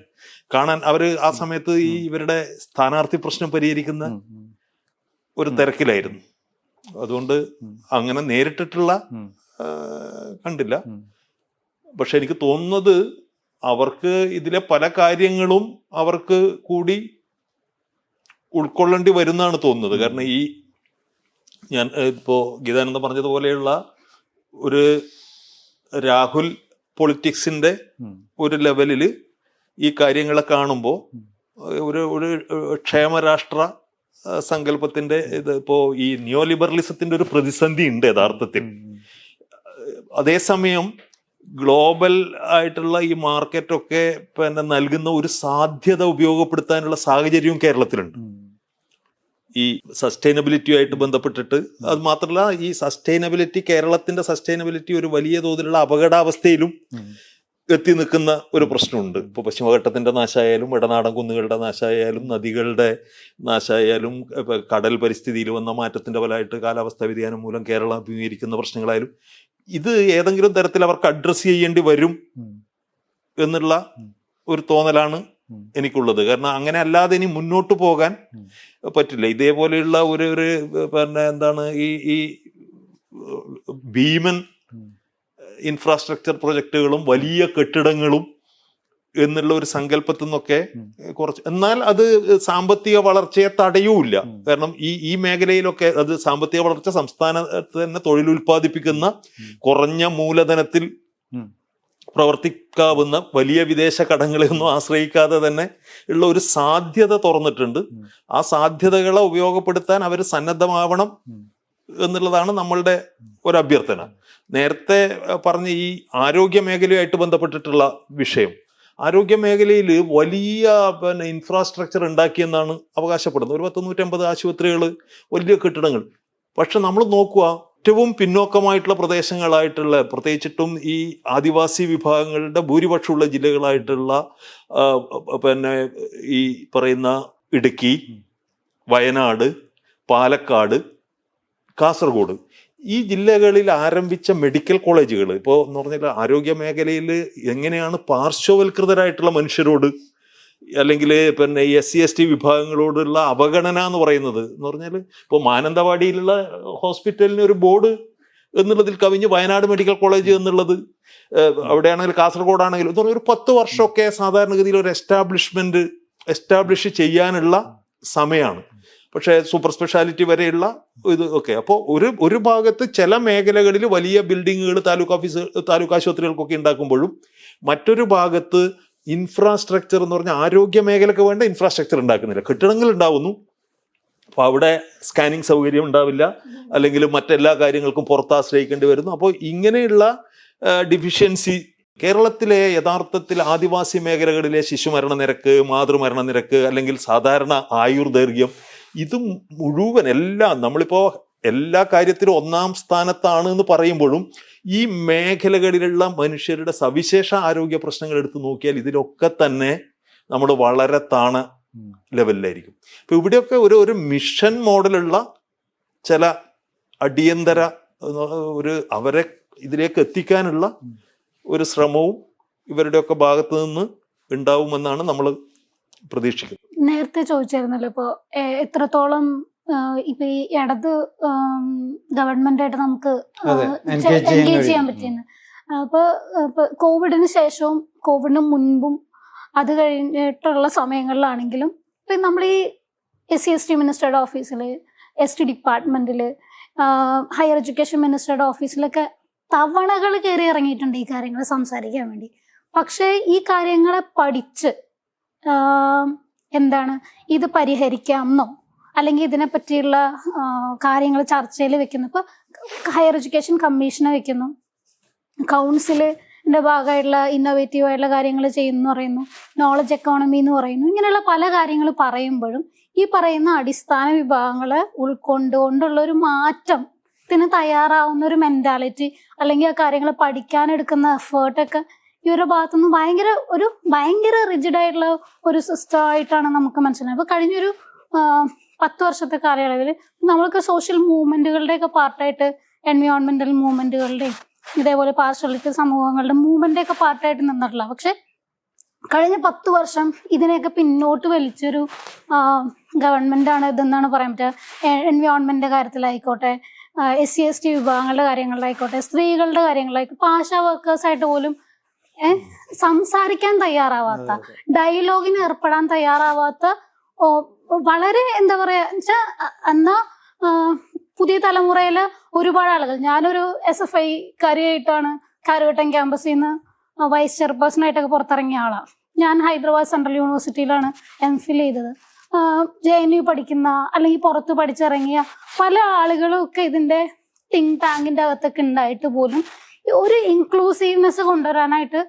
കാണാൻ അവര് ആ സമയത്ത് ഈ ഇവരുടെ സ്ഥാനാർത്ഥി പ്രശ്നം പരിഹരിക്കുന്ന ഒരു തിരക്കിലായിരുന്നു. അതുകൊണ്ട് അങ്ങനെ നേരിട്ടിട്ടുള്ള കണ്ടില്ല. പക്ഷെ എനിക്ക് തോന്നുന്നത് അവർക്ക് ഇതിലെ പല കാര്യങ്ങളും അവർക്ക് കൂടി ഉൾക്കൊള്ളേണ്ടി വരുന്നതാണ് തോന്നുന്നത്. കാരണം ഈ ഞാൻ ഇപ്പോ ഗീതാനന്ദ പറഞ്ഞതുപോലെയുള്ള ഒരു രാഹുൽ പൊളിറ്റിക്സിന്റെ ഒരു ലെവലില് ഈ കാര്യങ്ങളെ കാണുമ്പോൾ ഒരു ക്ഷേമരാഷ്ട്ര സങ്കല്പത്തിന്റെ ഇത് ഇപ്പോ ഈ നിയോ ലിബറലിസത്തിന്റെ ഒരു പ്രതിസന്ധി ഉണ്ട് യഥാർത്ഥത്തിൽ. അതേസമയം ഗ്ലോബൽ ആയിട്ടുള്ള ഈ മാർക്കറ്റൊക്കെ പിന്നെ നൽകുന്ന ഒരു സാധ്യത ഉപയോഗപ്പെടുത്താനുള്ള സാഹചര്യവും കേരളത്തിലുണ്ട്. ഈ സസ്റ്റൈനബിലിറ്റിയുമായിട്ട് ബന്ധപ്പെട്ടിട്ട്. അത് മാത്രമല്ല, ഈ സസ്റ്റൈനബിലിറ്റി, കേരളത്തിന്റെ സസ്റ്റൈനബിലിറ്റി ഒരു വലിയ തോതിലുള്ള അപകടാവസ്ഥയിലും എത്തി നിൽക്കുന്ന ഒരു പ്രശ്നമുണ്ട്. ഇപ്പോൾ പശ്ചിമഘട്ടത്തിന്റെ നാശമായാലും, ഇടനാടൻ കുന്നുകളുടെ നാശമായാലും, നദികളുടെ നാശമായാലും, കടൽ പരിസ്ഥിതിയിൽ വന്ന മാറ്റത്തിന്റെ ഫലമായിട്ട് കാലാവസ്ഥാ വ്യതിയാനം മൂലം കേരളം അഭിമുഖീകരിക്കുന്ന പ്രശ്നങ്ങളായാലും, ഇത് ഏതെങ്കിലും തരത്തിൽ അവർക്ക് അഡ്രസ് ചെയ്യേണ്ടി വരും എന്നുള്ള ഒരു തോന്നലാണ് എനിക്കുള്ളത്. കാരണം അങ്ങനെ അല്ലാതെ ഇനി മുന്നോട്ട് പോകാൻ പറ്റില്ല. ഇതേപോലെയുള്ള ഒരു പിന്നെ എന്താണ് ഈ ഭീമൻ ഇൻഫ്രാസ്ട്രക്ചർ പ്രൊജക്ടുകളും വലിയ കെട്ടിടങ്ങളും എന്നുള്ള ഒരു സങ്കല്പത്തിൽ നിന്നൊക്കെ കുറച്ച്, എന്നാൽ അത് സാമ്പത്തിക വളർച്ചയെ തടയൂല്ല. കാരണം ഈ മേഖലയിലൊക്കെ അത് സാമ്പത്തിക വളർച്ച സംസ്ഥാനത്ത് തന്നെ തൊഴിലുൽപാദിപ്പിക്കുന്ന കുറഞ്ഞ മൂലധനത്തിൽ പ്രവർത്തിക്കാവുന്ന വലിയ വിദേശ കടങ്ങളെയൊന്നും ആശ്രയിക്കാതെ തന്നെ ഉള്ള ഒരു സാധ്യത തുറന്നിട്ടുണ്ട്. ആ സാധ്യതകളെ ഉപയോഗപ്പെടുത്താൻ അവർ സന്നദ്ധമാവണം എന്നുള്ളതാണ് നമ്മളുടെ ഒരു അഭ്യർത്ഥന. നേരത്തെ പറഞ്ഞ ഈ ആരോഗ്യ മേഖലയുമായിട്ട് ബന്ധപ്പെട്ടിട്ടുള്ള വിഷയം, ആരോഗ്യ മേഖലയിൽ വലിയ പിന്നെ ഇൻഫ്രാസ്ട്രക്ചർ ഉണ്ടാക്കിയെന്നാണ് അവകാശപ്പെടുന്നത്. ഒരു 150 ആശുപത്രികൾ, വലിയ കെട്ടിടങ്ങൾ. പക്ഷെ നമ്മൾ നോക്കുക, ഏറ്റവും പിന്നോക്കമായിട്ടുള്ള പ്രദേശങ്ങളായിട്ടുള്ള, പ്രത്യേകിച്ചിട്ടും ഈ ആദിവാസി വിഭാഗങ്ങളുടെ ഭൂരിപക്ഷമുള്ള ജില്ലകളായിട്ടുള്ള പിന്നെ ഈ പറയുന്ന ഇടുക്കി, വയനാട്, പാലക്കാട്, കാസർഗോഡ്, ഈ ജില്ലകളിൽ ആരംഭിച്ച മെഡിക്കൽ കോളേജുകൾ ഇപ്പോൾ എന്ന് പറഞ്ഞാൽ ആരോഗ്യ മേഖലയിൽ എങ്ങനെയാണ് പാർശ്വവൽകൃതരായിട്ടുള്ള മനുഷ്യരോട് അല്ലെങ്കിൽ പിന്നെ ഈ SC/ST വിഭാഗങ്ങളോടുള്ള അവഗണന എന്ന് പറയുന്നത് എന്ന് പറഞ്ഞാൽ, ഇപ്പോൾ മാനന്തവാടിയിലുള്ള ഹോസ്പിറ്റലിന് ഒരു ബോർഡ് എന്നുള്ളതിൽ കവിഞ്ഞ് വയനാട് മെഡിക്കൽ കോളേജ് എന്നുള്ളത്, അവിടെയാണെങ്കിൽ കാസർഗോഡാണെങ്കിലും എന്ന് പറഞ്ഞാൽ ഒരു 10 വർഷമൊക്കെ സാധാരണഗതിയിൽ ഒരു എസ്റ്റാബ്ലിഷ് ചെയ്യാനുള്ള സമയമാണ്. പക്ഷേ സൂപ്പർ സ്പെഷ്യാലിറ്റി വരെയുള്ള ഇത് ഒക്കെ. അപ്പോൾ ഒരു ഭാഗത്ത് ചില മേഖലകളിൽ വലിയ ബിൽഡിങ്ങുകൾ താലൂക്ക് ആശുപത്രികൾക്കൊക്കെ ഉണ്ടാക്കുമ്പോഴും മറ്റൊരു ഭാഗത്ത് ഇൻഫ്രാസ്ട്രക്ചർ എന്ന് പറഞ്ഞാൽ ആരോഗ്യ മേഖലയ്ക്ക് വേണ്ട ഇൻഫ്രാസ്ട്രക്ചർ ഉണ്ടാക്കുന്നില്ല. കെട്ടിടങ്ങൾ ഉണ്ടാവുന്നു, അപ്പോൾ അവിടെ സ്കാനിങ് സൗകര്യം ഉണ്ടാവില്ല, അല്ലെങ്കിൽ മറ്റെല്ലാ കാര്യങ്ങൾക്കും പുറത്ത് ആശ്രയിക്കേണ്ടി വരുന്നു. അപ്പോൾ ഇങ്ങനെയുള്ള ഡിഫിഷ്യൻസി കേരളത്തിലെ യഥാർത്ഥത്തിൽ ആദിവാസി മേഖലകളിലെ ശിശുമരണ നിരക്ക്, മാതൃമരണ നിരക്ക്, അല്ലെങ്കിൽ സാധാരണ ആയുർദൈർഘ്യം, ഇത് മുഴുവൻ എല്ലാം നമ്മളിപ്പോൾ എല്ലാ കാര്യത്തിലും ഒന്നാം സ്ഥാനത്താണ് എന്ന് പറയുമ്പോഴും ഈ മേഖലകളിലുള്ള മനുഷ്യരുടെ സവിശേഷ ആരോഗ്യ പ്രശ്നങ്ങൾ എടുത്ത് നോക്കിയാൽ ഇതിലൊക്കെ തന്നെ നമ്മൾ വളരെ താണ ലെവലിലായിരിക്കും. ഇപ്പൊ ഇവിടെയൊക്കെ ഒരു മിഷൻ മോഡലുള്ള ചില അടിയന്തര അവരെ ഇതിലേക്ക് എത്തിക്കാനുള്ള ഒരു ശ്രമവും ഇവരുടെയൊക്കെ ഭാഗത്ത് നിന്ന് ഉണ്ടാവുമെന്നാണ് നമ്മൾ പ്രതീക്ഷിക്കുന്നത്. നേരത്തെ ചോദിച്ചായിരുന്നല്ലോ ഇപ്പൊ എത്രത്തോളം ഇപ്പൊ ഈ ഇടത് ഗവൺമെന്റ് ആയിട്ട് നമുക്ക് എൻഗേജ് ചെയ്യാൻ പറ്റിയെന്ന്. അപ്പൊ കോവിഡിന് ശേഷവും കോവിഡിന് മുൻപും അത് കഴിഞ്ഞിട്ടുള്ള സമയങ്ങളിലാണെങ്കിലും ഇപ്പൊ നമ്മൾ ഈ SC/ST മിനിസ്റ്ററുടെ ഓഫീസിൽ, ST ഡിപ്പാർട്ട്മെന്റിൽ, ഹയർ എഡ്യൂക്കേഷൻ മിനിസ്റ്ററുടെ ഓഫീസിലൊക്കെ തവണകൾ കയറി ഇറങ്ങിയിട്ടുണ്ട് ഈ കാര്യങ്ങൾ സംസാരിക്കാൻ വേണ്ടി. പക്ഷേ ഈ കാര്യങ്ങളെ പഠിച്ച് ഇത് പരിഹരിക്കാമെന്നോ അല്ലെങ്കിൽ ഇതിനെ പറ്റിയുള്ള കാര്യങ്ങൾ ചർച്ചയിൽ വെക്കുന്നു. ഇപ്പൊ ഹയർ എഡ്യൂക്കേഷൻ കമ്മീഷനെ വെക്കുന്നു, കൗൺസിലിന്റെ ഭാഗമായിട്ടുള്ള ഇന്നോവേറ്റീവ് ആയിട്ടുള്ള കാര്യങ്ങൾ ചെയ്യുന്നു പറയുന്നു, നോളജ് എക്കോണമി എന്ന് പറയുന്നു. ഇങ്ങനെയുള്ള പല കാര്യങ്ങൾ പറയുമ്പോഴും ഈ പറയുന്ന അടിസ്ഥാന വിഭാഗങ്ങളെ ഉൾക്കൊണ്ടുകൊണ്ടുള്ള ഒരു മാറ്റത്തിന് തയ്യാറാവുന്ന ഒരു മെന്റാലിറ്റി അല്ലെങ്കിൽ ആ കാര്യങ്ങൾ പഠിക്കാനെടുക്കുന്ന എഫേർട്ടൊക്കെ ഇവരുടെ ഭാഗത്തുനിന്ന് ഭയങ്കര റിജിഡ് ആയിട്ടുള്ള ഒരു സിസ്റ്റം ആയിട്ടാണ് നമുക്ക് മനസ്സിലായത്. അപ്പൊ കഴിഞ്ഞൊരു 10 വർഷത്തെ കാലയളവിൽ നമ്മൾക്ക് സോഷ്യൽ മൂവ്മെന്റുകളുടെയൊക്കെ പാർട്ടായിട്ട്, എൻവയോൺമെന്റൽ മൂവ്മെന്റുകളുടെയും ഇതേപോലെ പാർശ്വലിറ്റി സമൂഹങ്ങളുടെ മൂവ്മെന്റൊക്കെ പാർട്ടായിട്ട് നിന്നിട്ടില്ല. പക്ഷെ കഴിഞ്ഞ 10 വർഷം ഇതിനെയൊക്കെ പിന്നോട്ട് വലിച്ചൊരു ഗവൺമെന്റാണ് ഇതെന്നാണ് പറയാൻ പറ്റുക. എൻവയോൺമെന്റിന്റെ കാര്യത്തിലായിക്കോട്ടെ, SC/ST വിഭാഗങ്ങളുടെ കാര്യങ്ങളിലായിക്കോട്ടെ, സ്ത്രീകളുടെ കാര്യങ്ങളിലായിക്കോട്ടെ, ഇപ്പൊ ആശാ വർക്കേഴ്സായിട്ട് പോലും സംസാരിക്കാൻ തയ്യാറാവാത്ത, ഡയലോഗിന് ഏർപ്പെടാൻ തയ്യാറാവാത്ത, വളരെ എന്താ പറയാ വെച്ചാ എന്നാ പുതിയ തലമുറയില് ഒരുപാട് ആളുകൾ, ഞാനൊരു SFI കാരിയായിട്ടാണ് കാര്യവട്ടം ക്യാമ്പസിൽ നിന്ന് വൈസ് ചെയർപേഴ്സൺ ആയിട്ടൊക്കെ പുറത്തിറങ്ങിയ ആളാണ്. ഞാൻ ഹൈദരാബാദ് സെൻട്രൽ യൂണിവേഴ്സിറ്റിയിലാണ് MPhil ചെയ്തത്. JNU പഠിക്കുന്ന അല്ലെങ്കിൽ പുറത്ത് പഠിച്ചിറങ്ങിയ പല ആളുകളും ഒക്കെ ഇതിന്റെ തിങ്ക് ടാങ്കിന്റെ അകത്തൊക്കെ ഉണ്ടായിട്ട് പോലും ഒരു ഇൻക്ലൂസീവ്നെസ് കൊണ്ടുവരാനായിട്ട്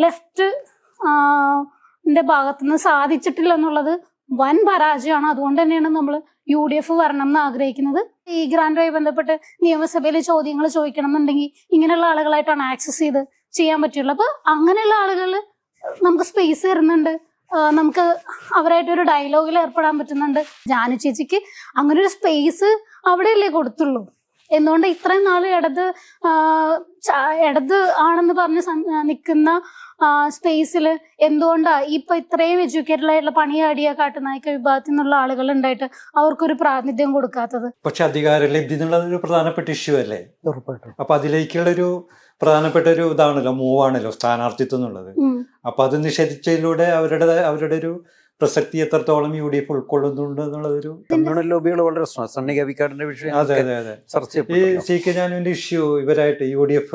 ലെഫ്റ്റ് ഭാഗത്തുനിന്ന് സാധിച്ചിട്ടില്ല എന്നുള്ളത് വൻ പരാജയമാണ്. അതുകൊണ്ട് തന്നെയാണ് നമ്മൾ UDF വരണം എന്ന് ആഗ്രഹിക്കുന്നത്. ഈ ഗ്രാൻഡുമായി ബന്ധപ്പെട്ട് നിയമസഭയിൽ ചോദ്യങ്ങൾ ചോദിക്കണം എന്നുണ്ടെങ്കിൽ ഇങ്ങനെയുള്ള ആളുകളായിട്ടാണ് ആക്സസ് ചെയ്യാൻ പറ്റുള്ളൂ. അപ്പൊ അങ്ങനെയുള്ള ആളുകൾ നമുക്ക് സ്പേസ് തരുന്നുണ്ട്, നമുക്ക് അവരായിട്ടൊരു ഡയലോഗിൽ ഏർപ്പെടാൻ പറ്റുന്നുണ്ട്. ജാനു ചേച്ചിക്ക് അങ്ങനെ ഒരു സ്പേസ് അവിടെയല്ലേ കൊടുത്തുള്ളൂ. എന്തുകൊണ്ട് ഇത്രയും നാൾ ഇടത് ആണെന്ന് പറഞ്ഞ് നിൽക്കുന്ന സ്പേസിൽ എന്തുകൊണ്ടാ ഇപ്പൊ ഇത്രയും എഡ്യൂക്കേറ്റഡ് ആയിട്ടുള്ള പണിയാടിയ കാട്ടുനായ്ക്ക വിഭാഗത്തിൽ നിന്നുള്ള ആളുകൾ ഉണ്ടായിട്ട് അവർക്കൊരു പ്രാതിനിധ്യം കൊടുക്കാത്തത്? പക്ഷെ അധികാര ലബ്ധി എന്നുള്ളത് ഒരു പ്രധാനപ്പെട്ട ഇഷ്യൂ അല്ലേ? അപ്പൊ അതിലേക്കുള്ളൊരു പ്രധാനപ്പെട്ട ഒരു ഇതാണല്ലോ, മൂവാണല്ലോ സ്ഥാനാർത്ഥിത്വം എന്നുള്ളത്. അപ്പൊ അത് നിഷേധിച്ചതിലൂടെ അവരുടെ ഒരു പ്രസക്തി എത്രത്തോളം UDF ഉൾക്കൊള്ളുന്നുണ്ട് എന്നുള്ളതൊരു ലോബികൾ വളരെ സണ്ണി കവിക്കാടിന്റെ വിഷയം. അതെ അതെ അതെ. ഈ CK ജാനുവിന്റെ ഇഷ്യൂ ഇവരായിട്ട് UDF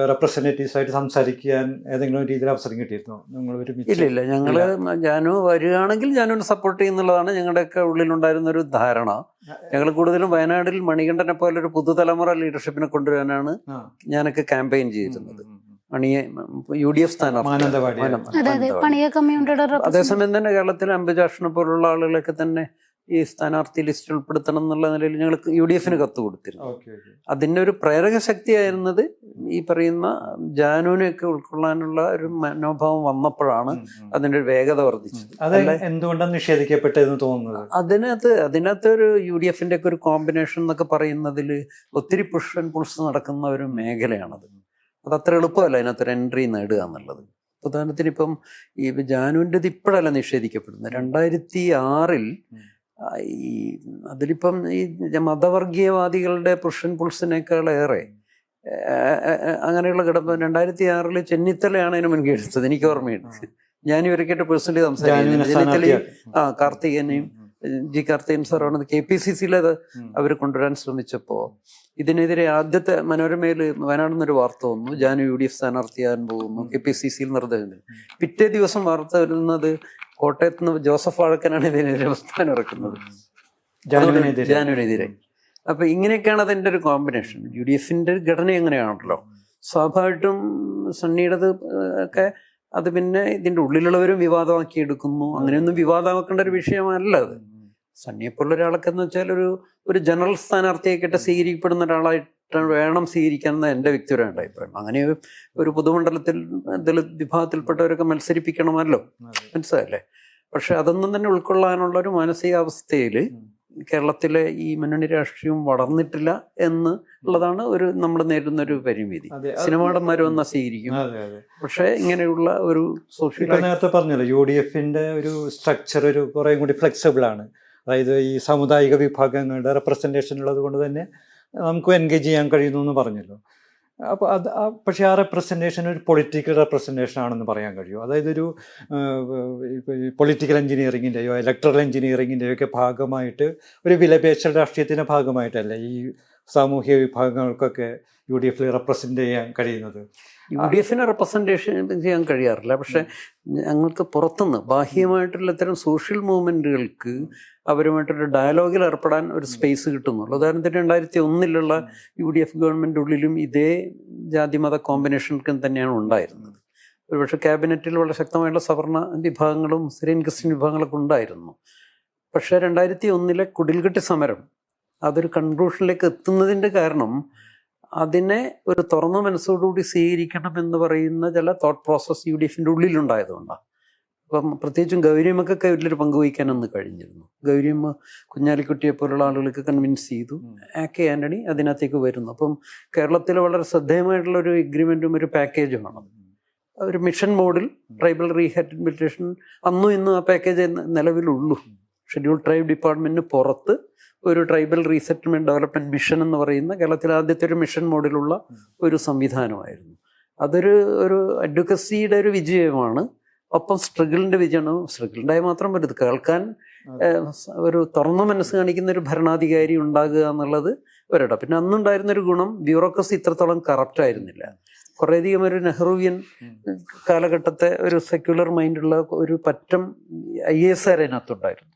റെപ്രസെന്റേറ്റീവ്സ് ആയിട്ട് സംസാരിക്കാൻ ഏതെങ്കിലും രീതിയിൽ അവസരം കിട്ടിയിരുന്നോ നിങ്ങൾ? ഇല്ല, ഞങ്ങള് ജാനു വരികയാണെങ്കിൽ ജാനുവിനെ സപ്പോർട്ട് ചെയ്യുന്നുള്ളതാണ് ഞങ്ങളുടെയൊക്കെ ഉള്ളിലുണ്ടായിരുന്ന ഒരു ധാരണ. ഞങ്ങൾ കൂടുതലും വയനാട്ടിൽ മണികണ്ഠനെ പോലെ ഒരു പുതുതലമുറ ലീഡർഷിപ്പിനെ കൊണ്ടുവരാനാണ് ഞാനൊക്കെ ക്യാമ്പയിൻ ചെയ്തിരുന്നത്. UDF സ്ഥാനാർത്ഥി. അതേസമയം തന്നെ കേരളത്തിലെ അംബുജാക്ഷനെ പോലുള്ള ആളുകളൊക്കെ തന്നെ ഈ സ്ഥാനാർത്ഥി ലിസ്റ്റിൽ ഉൾപ്പെടുത്തണം എന്നുള്ള നിലയിൽ ഞങ്ങൾ UDFന് കത്ത് കൊടുത്തിരുന്നു. അതിൻ്റെ ഒരു പ്രേരക ശക്തിയായിരുന്നത് ഈ പറയുന്ന ജാനുവിനെയൊക്കെ ഉൾക്കൊള്ളാനുള്ള ഒരു മനോഭാവം വന്നപ്പോഴാണ് അതിൻ്റെ ഒരു വേഗത വർദ്ധിച്ചത്. എന്തുകൊണ്ടാണ് നിഷേധിക്കപ്പെട്ടതെന്ന് തോന്നുന്നത്? അതിനകത്ത് ഒരു UDFന്റെ ഒക്കെ ഒരു കോമ്പിനേഷൻ എന്നൊക്കെ പറയുന്നതിൽ ഒത്തിരി പുഷ് ആൻഡ് പുൾസ് നടക്കുന്ന ഒരു മേഖലയാണത്. അത് അത്ര എളുപ്പമല്ല അതിനകത്തൊരു എൻട്രി നേടുക എന്നുള്ളത്. ഉദാഹരണത്തിന് ഇപ്പം ഈ ജാനുവിൻ്റെ ഇപ്പോഴല്ല നിഷേധിക്കപ്പെടുന്നത്. 2006 ഈ അതിലിപ്പം ഈ മതവർഗീയവാദികളുടെ പുഷ് ആൻഡ് പുൾസിനേക്കാളേറെ അങ്ങനെയുള്ള ഘടകം 2006 ചെന്നിത്തലയാണ് അതിന് മുൻകൈ എടുത്തത്. എനിക്ക് ഓർമ്മയുണ്ട്. ഞാൻ ഇവരൊക്കെയായിട്ട് പേഴ്സണലി സംസാരിക്കുന്നത് ചെന്നിത്തലയും കാർത്തികനെയും കാർത്തികൻ സാറാണ് KPCCയിൽ അവർ കൊണ്ടുവരാൻ ശ്രമിച്ചപ്പോൾ ഇതിനെതിരെ ആദ്യത്തെ മനോരമയിൽ വയനാട് നിന്നൊരു വാർത്ത വന്നു, ജാനു UDF സ്ഥാനാർത്ഥിയാൻ പോകുന്നു, KPCCയിൽ നിർദ്ദേശം. പിറ്റേ ദിവസം വാർത്ത വരുന്നത് കോട്ടയത്ത് നിന്ന് ജോസഫ് വാഴക്കനാണ് ഇതിനെതിരെ പ്രസ്ഥാനം ഇറക്കുന്നത്, ജാനുവിനെതിരെ. അപ്പൊ ഇങ്ങനെയൊക്കെയാണ് അതിൻ്റെ ഒരു കോമ്പിനേഷൻ. UDFന്റെ ഘടന എങ്ങനെയാണല്ലോ, സ്വാഭാവികമായിട്ടും സണ്ണിയുടേത് ഒക്കെ അത് പിന്നെ ഇതിൻ്റെ ഉള്ളിലുള്ളവരും വിവാദമാക്കി എടുക്കുന്നു. അങ്ങനെയൊന്നും വിവാദമാക്കേണ്ട ഒരു വിഷയമല്ല അത്. സണ്ണിയെപ്പോലുള്ള ഒരാളൊക്കെ എന്ന് വെച്ചാൽ ഒരു ജനറൽ സ്ഥാനാർത്ഥിയായിട്ട് സ്വീകരിക്കപ്പെടുന്ന ഒരാളായിട്ട് വേണം സ്വീകരിക്കാൻ എന്ന എൻ്റെ വ്യക്തിപരമായ അഭിപ്രായം. അങ്ങനെ ഒരു പൊതുമണ്ഡലത്തിൽ ദളിത് വിഭാഗത്തിൽപ്പെട്ടവരൊക്കെ മത്സരിപ്പിക്കണമല്ലോ, മനസ്സിലായല്ലേ? പക്ഷെ അതൊന്നും തന്നെ ഉൾക്കൊള്ളാനുള്ള ഒരു മാനസികാവസ്ഥയിൽ കേരളത്തിലെ ഈ മുന്നണി രാഷ്ട്രീയം വളർന്നിട്ടില്ല എന്ന് ഉള്ളതാണ് നമ്മൾ നേരിടുന്ന ഒരു പരിമിതി. സിനിമാടന്മാർ വന്നാൽ സ്വീകരിക്കും, പക്ഷെ ഇങ്ങനെയുള്ള ഒരു സോഷ്യൽ നേരത്തെ പറഞ്ഞല്ലോ UDFന്റെ ഒരു സ്ട്രക്ചർ ഒരു കുറേ കൂടി ഫ്ലെക്സിബിൾ ആണ്. അതായത് ഈ സാമുദായിക വിഭാഗങ്ങളുടെ റെപ്രസെൻറ്റേഷൻ ഉള്ളത് കൊണ്ട് തന്നെ നമുക്ക് എൻഗേജ് ചെയ്യാൻ കഴിയുന്നു എന്ന് പറഞ്ഞല്ലോ. അപ്പോൾ പക്ഷേ ആ റെപ്രസെൻറ്റേഷൻ ഒരു പൊളിറ്റിക്കൽ റെപ്രസെൻറ്റേഷൻ ആണെന്ന് പറയാൻ കഴിയും. അതായത് ഒരു പൊളിറ്റിക്കൽ എഞ്ചിനീയറിങ്ങിൻ്റെയോ ഇലക്ട്രൽ എഞ്ചിനീയറിങ്ങിൻ്റെയോ ഒക്കെ ഭാഗമായിട്ട് ഒരു വിലപേശൽ രാഷ്ട്രീയത്തിൻ്റെ ഭാഗമായിട്ടല്ല ഈ സാമൂഹ്യ വിഭാഗങ്ങൾക്കൊക്കെ UDF റെപ്രസെൻ്റ് ചെയ്യാൻ കഴിയുന്നത്. UDF റെപ്രസെൻറ്റേഷൻ ചെയ്യാൻ കഴിയാറില്ല. പക്ഷെ ഞങ്ങൾക്ക് പുറത്തുനിന്ന് ബാഹ്യമായിട്ടുള്ള ഇത്തരം സോഷ്യൽ മൂവ്മെൻറ്റുകൾക്ക് അവരുമായിട്ടൊരു ഡയലോഗിൽ ഏർപ്പെടാൻ ഒരു സ്പേസ് കിട്ടുന്നുള്ളൂ. ഉദാഹരണത്തിന് 2001 UDF ഗവൺമെൻറ് ഉള്ളിലും ഇതേ ജാതിമത കോമ്പിനേഷൻ തന്നെയാണ് ഉണ്ടായിരുന്നത്. ഒരുപക്ഷെ ക്യാബിനറ്റിൽ വളരെ ശക്തമായിട്ടുള്ള സവർണ വിഭാഗങ്ങളും മുസ്ലിം ക്രിസ്ത്യൻ വിഭാഗങ്ങളൊക്കെ ഉണ്ടായിരുന്നു. പക്ഷേ 2001 കുടിൽകെട്ടി സമരം അതൊരു കൺക്ലൂഷനിലേക്ക് എത്തുന്നതിൻ്റെ കാരണം അതിനെ ഒരു തുറന്ന മനസ്സോടുകൂടി സ്വീകരിക്കണം എന്ന് പറയുന്ന ചില തോട്ട് പ്രോസസ് UDFന്റെ ഉള്ളിലുണ്ടായതുകൊണ്ടാണ്. അപ്പം പ്രത്യേകിച്ചും ഗൗരിയമ്മക്കൊക്കെ വലിയൊരു പങ്കുവഹിക്കാനൊന്ന് കഴിഞ്ഞിരുന്നു. ഗൗരിയമ്മ കുഞ്ഞാലിക്കുട്ടിയെ പോലുള്ള ആളുകൾക്ക് കൺവിൻസ് ചെയ്തു. AK ആന്റണി അതിനകത്തേക്ക് വരുന്നു. അപ്പം കേരളത്തിൽ വളരെ ശ്രദ്ധേയമായിട്ടുള്ള ഒരു എഗ്രിമെൻറ്റും ഒരു പാക്കേജുമാണ്. ഒരു മിഷൻ മോഡിൽ ട്രൈബൽ റീഹാബിലിറ്റേഷൻ അന്നും ഇന്നും ആ പാക്കേജ് നിലവിലുള്ളൂ. ഷെഡ്യൂൾ ട്രൈബ് ഡിപ്പാർട്ട്മെന്റിന് പുറത്ത് ഒരു ട്രൈബൽ റീസെറ്റിൽമെന്റ് ഡെവലപ്മെന്റ് മിഷൻ എന്ന് പറയുന്ന കേരളത്തിലെ ആദ്യത്തെ ഒരു മിഷൻ മോഡിലുള്ള ഒരു സംവിധാനമായിരുന്നു. ഒരു അഡ്വക്കസിയുടെ ഒരു വിജയമാണ്. ഒപ്പം സ്ട്രഗിളിന്റെ വിജയമാണ്. സ്ട്രഗിളിൻ്റെ മാത്രം വരുത്, കേൾക്കാൻ ഒരു തുറന്ന മനസ്സ് കാണിക്കുന്ന ഒരു ഭരണാധികാരി ഉണ്ടാകുക എന്നുള്ളത് ഒരിട. പിന്നെ അന്നുണ്ടായിരുന്നൊരു ഗുണം, ബ്യൂറോക്രസി ഇത്രത്തോളം കറപ്റ്റ് ആയിരുന്നില്ല. കുറേയധികം ഒരു നെഹ്റുവിയൻ കാലഘട്ടത്തെ ഒരു സെക്യുലർ മൈൻഡുള്ള ഒരു പറ്റം IAS അതിനകത്തുണ്ടായിരുന്നു.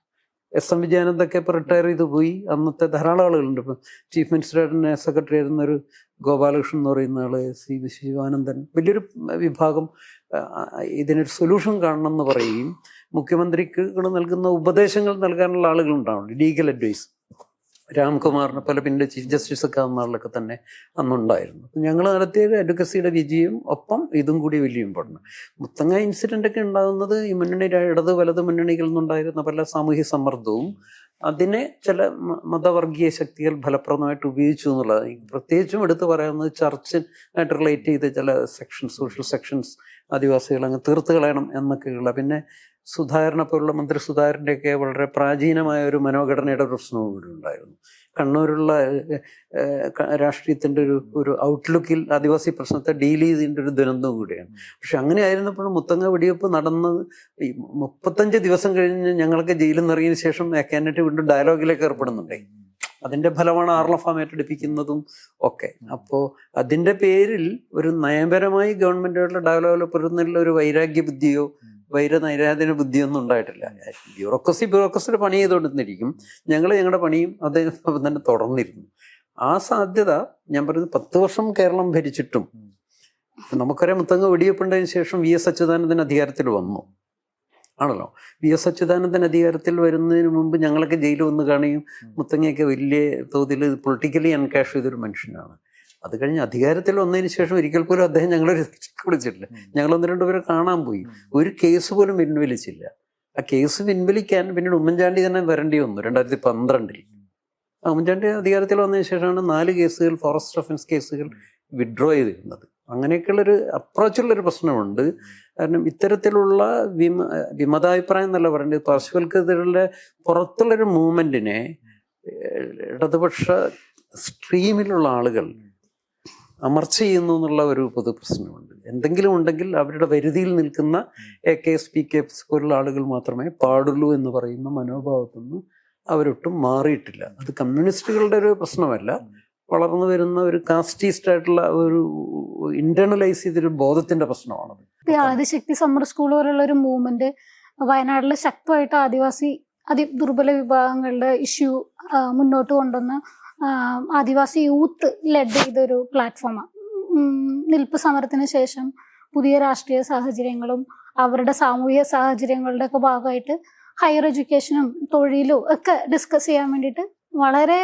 SM വിജയാനന്ദൊക്കെ ഇപ്പോൾ റിട്ടയർ ചെയ്ത് പോയി. അന്നത്തെ ധാരാളം ആളുകളുണ്ട്. ഇപ്പം ചീഫ് മിനിസ്റ്ററുടെ സെക്രട്ടറി ആയിരുന്ന ഒരു ഗോപാലകൃഷ്ണൻ എന്ന് പറയുന്ന ആള്, ശിവാനന്ദൻ, വലിയൊരു വിഭാഗം ഇതിനൊരു സൊല്യൂഷൻ കാണണം എന്ന് പറയുകയും മുഖ്യമന്ത്രിക്ക് നൽകുന്ന ഉപദേശങ്ങൾ നൽകാനുള്ള ആളുകളുണ്ടാവും, ലീഗൽ അഡ്വൈസ്. രാംകുമാറിനെ പോലെ പിന്നെ ചീഫ് ജസ്റ്റിസ് ഒക്കെ ആവുന്ന ആളൊക്കെ തന്നെ അന്നുണ്ടായിരുന്നു. ഞങ്ങൾ നടത്തിയ അഡ്വക്കസിയുടെ വിജയം ഒപ്പം ഇതും കൂടി വലിയ ഇമ്പോർട്ടൻ്റ്. മുത്തങ്ങ ഇൻസിഡൻ്റ് ഒക്കെ ഉണ്ടാകുന്നത് ഈ മുന്നണി ഇടത് വലത് മുന്നണികളിൽ നിന്നുണ്ടായിരുന്ന പല സാമൂഹ്യ സമ്മർദ്ദവും അതിനെ ചില മതവർഗീയ ശക്തികൾ ഫലപ്രദമായിട്ട് ഉപയോഗിച്ചു എന്നുള്ളത്. പ്രത്യേകിച്ചും എടുത്തു പറയാവുന്നത് ചർച്ചിനായിട്ട് റിലേറ്റ് ചെയ്ത ചില സെക്ഷൻസ്, സോഷ്യൽ സെക്ഷൻസ് ആദിവാസികൾ അങ്ങ് തീർത്ത് കളയണം എന്നൊക്കെയുള്ള. പിന്നെ സുധാകരനെ പോലുള്ള മന്ത്രി സുധാകരൻ്റെയൊക്കെ വളരെ പ്രാചീനമായ ഒരു മനോഘടനയുടെ പ്രശ്നവും കൂടി ഉണ്ടായിരുന്നു. കണ്ണൂരുള്ള രാഷ്ട്രീയത്തിൻ്റെ ഒരു ഔട്ട്ലുക്കിൽ ആദിവാസി പ്രശ്നത്തെ ഡീൽ ചെയ്തതിൻ്റെ ഒരു ദുരന്തവും കൂടിയാണ്. പക്ഷെ അങ്ങനെ ആയിരുന്നപ്പോഴും മുത്തങ്ങ വെടിവെപ്പ് നടന്നത് 35 ദിവസം കഴിഞ്ഞ് ഞങ്ങൾക്ക് ജയിലിൽ നിന്ന് ഇറങ്ങിയതിന് ശേഷം കാൻഡിഡേറ്റ് വീണ്ടും ഡയലോഗിലേക്ക് ഏർപ്പെടുന്നുണ്ടേ. അതിൻ്റെ ഫലമാണ് ആർലഫാം ഏറ്റെടുപ്പിക്കുന്നതും ഒക്കെ. അപ്പോൾ അതിൻ്റെ പേരിൽ ഒരു നയപരമായി ഗവൺമെൻറ്റുകളുടെ ഡയലോഗിൽ ഒരു വൈരാഗ്യ ബുദ്ധിയോ വൈരനൈരാധന ബുദ്ധിയൊന്നും ഉണ്ടായിട്ടില്ല. ബ്യൂറോക്രസിയുടെ പണി ചെയ്തുകൊണ്ടിരിക്കും. ഞങ്ങളുടെ പണിയും അത് തന്നെ തുടർന്നിരുന്നു. ആ സാധ്യത ഞാൻ പറയുന്നത് 10 വർഷം കേരളം ഭരിച്ചിട്ടും നമുക്കറിയാം. മുത്തങ്ങ വെടിവെപ്പുണ്ടതിന് ശേഷം VS അച്യുതാനന്ദൻ അധികാരത്തിൽ വന്നു ആണല്ലോ. VS അച്യുതാനന്ദൻ അധികാരത്തിൽ വരുന്നതിന് മുമ്പ് ഞങ്ങളൊക്കെ ജയിലിൽ വന്ന് കാണുകയും മുത്തങ്ങയൊക്കെ വലിയ തോതിൽ പൊളിറ്റിക്കലി എൻകാഷ് ചെയ്തൊരു മനുഷ്യനാണ്. അത് കഴിഞ്ഞ് അധികാരത്തിൽ വന്നതിന് ശേഷം ഒരിക്കൽ പോലും അദ്ദേഹം ഞങ്ങളൊരു വിളിച്ചിട്ടില്ല. ഞങ്ങൾ 1-2 പേരെ കാണാൻ പോയി. ഒരു കേസ് പോലും പിൻവലിച്ചില്ല. ആ കേസ് പിൻവലിക്കാൻ പിന്നീട് ഉമ്മൻചാണ്ടി തന്നെ വരേണ്ടി വന്നു 2012. ഉമ്മൻചാണ്ടി അധികാരത്തിൽ വന്നതിന് ശേഷമാണ് 4 കേസുകൾ, ഫോറസ്റ്റ് ഒഫൻസ് കേസുകൾ വിഡ്രോ ചെയ്തിരുന്നത്. അങ്ങനെയൊക്കെയുള്ളൊരു അപ്രോച്ചുള്ളൊരു പ്രശ്നമുണ്ട്. കാരണം ഇത്തരത്തിലുള്ള വിമതാഭിപ്രായം എന്നല്ല പറയുന്നത്, പാർശ്വവൽക്കൃതരുടെ പുറത്തുള്ളൊരു മൂവ്മെൻറ്റിനെ ഇടതുപക്ഷ സ്ട്രീമിലുള്ള ആളുകൾ അമർച്ച ചെയ്യുന്നു എന്നുള്ള ഒരു പൊതു പ്രശ്നമുണ്ട്. എന്തെങ്കിലും ഉണ്ടെങ്കിൽ അവരുടെ വരുതിയിൽ നിൽക്കുന്ന AKS PKS പോലുള്ള ആളുകൾ മാത്രമേ പാടുള്ളൂ എന്ന് പറയുന്ന മനോഭാവത്തിൽ അവരൊട്ടും മാറിയിട്ടില്ല. അത് കമ്മ്യൂണിസ്റ്റുകളുടെ ഒരു പ്രശ്നമല്ല, വളർന്നു വരുന്ന ഒരു കാസ്റ്റീസ്റ്റ് ആയിട്ടുള്ള ഒരു ഇന്റേണലൈസ് ചെയ്തൊരു ബോധത്തിന്റെ പ്രശ്നമാണത്. ആദിശക്തി സമ്മർ സ്കൂൾ പോലുള്ള ഒരു മൂവ്മെന്റ് വയനാട്ടിൽ ശക്തമായിട്ട് ആദിവാസി ദുർബല വിഭാഗങ്ങളുടെ ഇഷ്യൂ മുന്നോട്ട് കൊണ്ടുവന്ന് ആദിവാസി യൂത്ത് ലെഡ് ചെയ്തൊരു പ്ലാറ്റ്ഫോമാണ്. നിൽപ്പ് സമരത്തിന് ശേഷം പുതിയ രാഷ്ട്രീയ സാഹചര്യങ്ങളും അവരുടെ സാമൂഹിക സാഹചര്യങ്ങളുടെ ഒക്കെ ഭാഗമായിട്ട് ഹയർ എഡ്യൂക്കേഷനും തൊഴിലും ഒക്കെ ഡിസ്കസ് ചെയ്യാൻ വേണ്ടിയിട്ട് വളരെ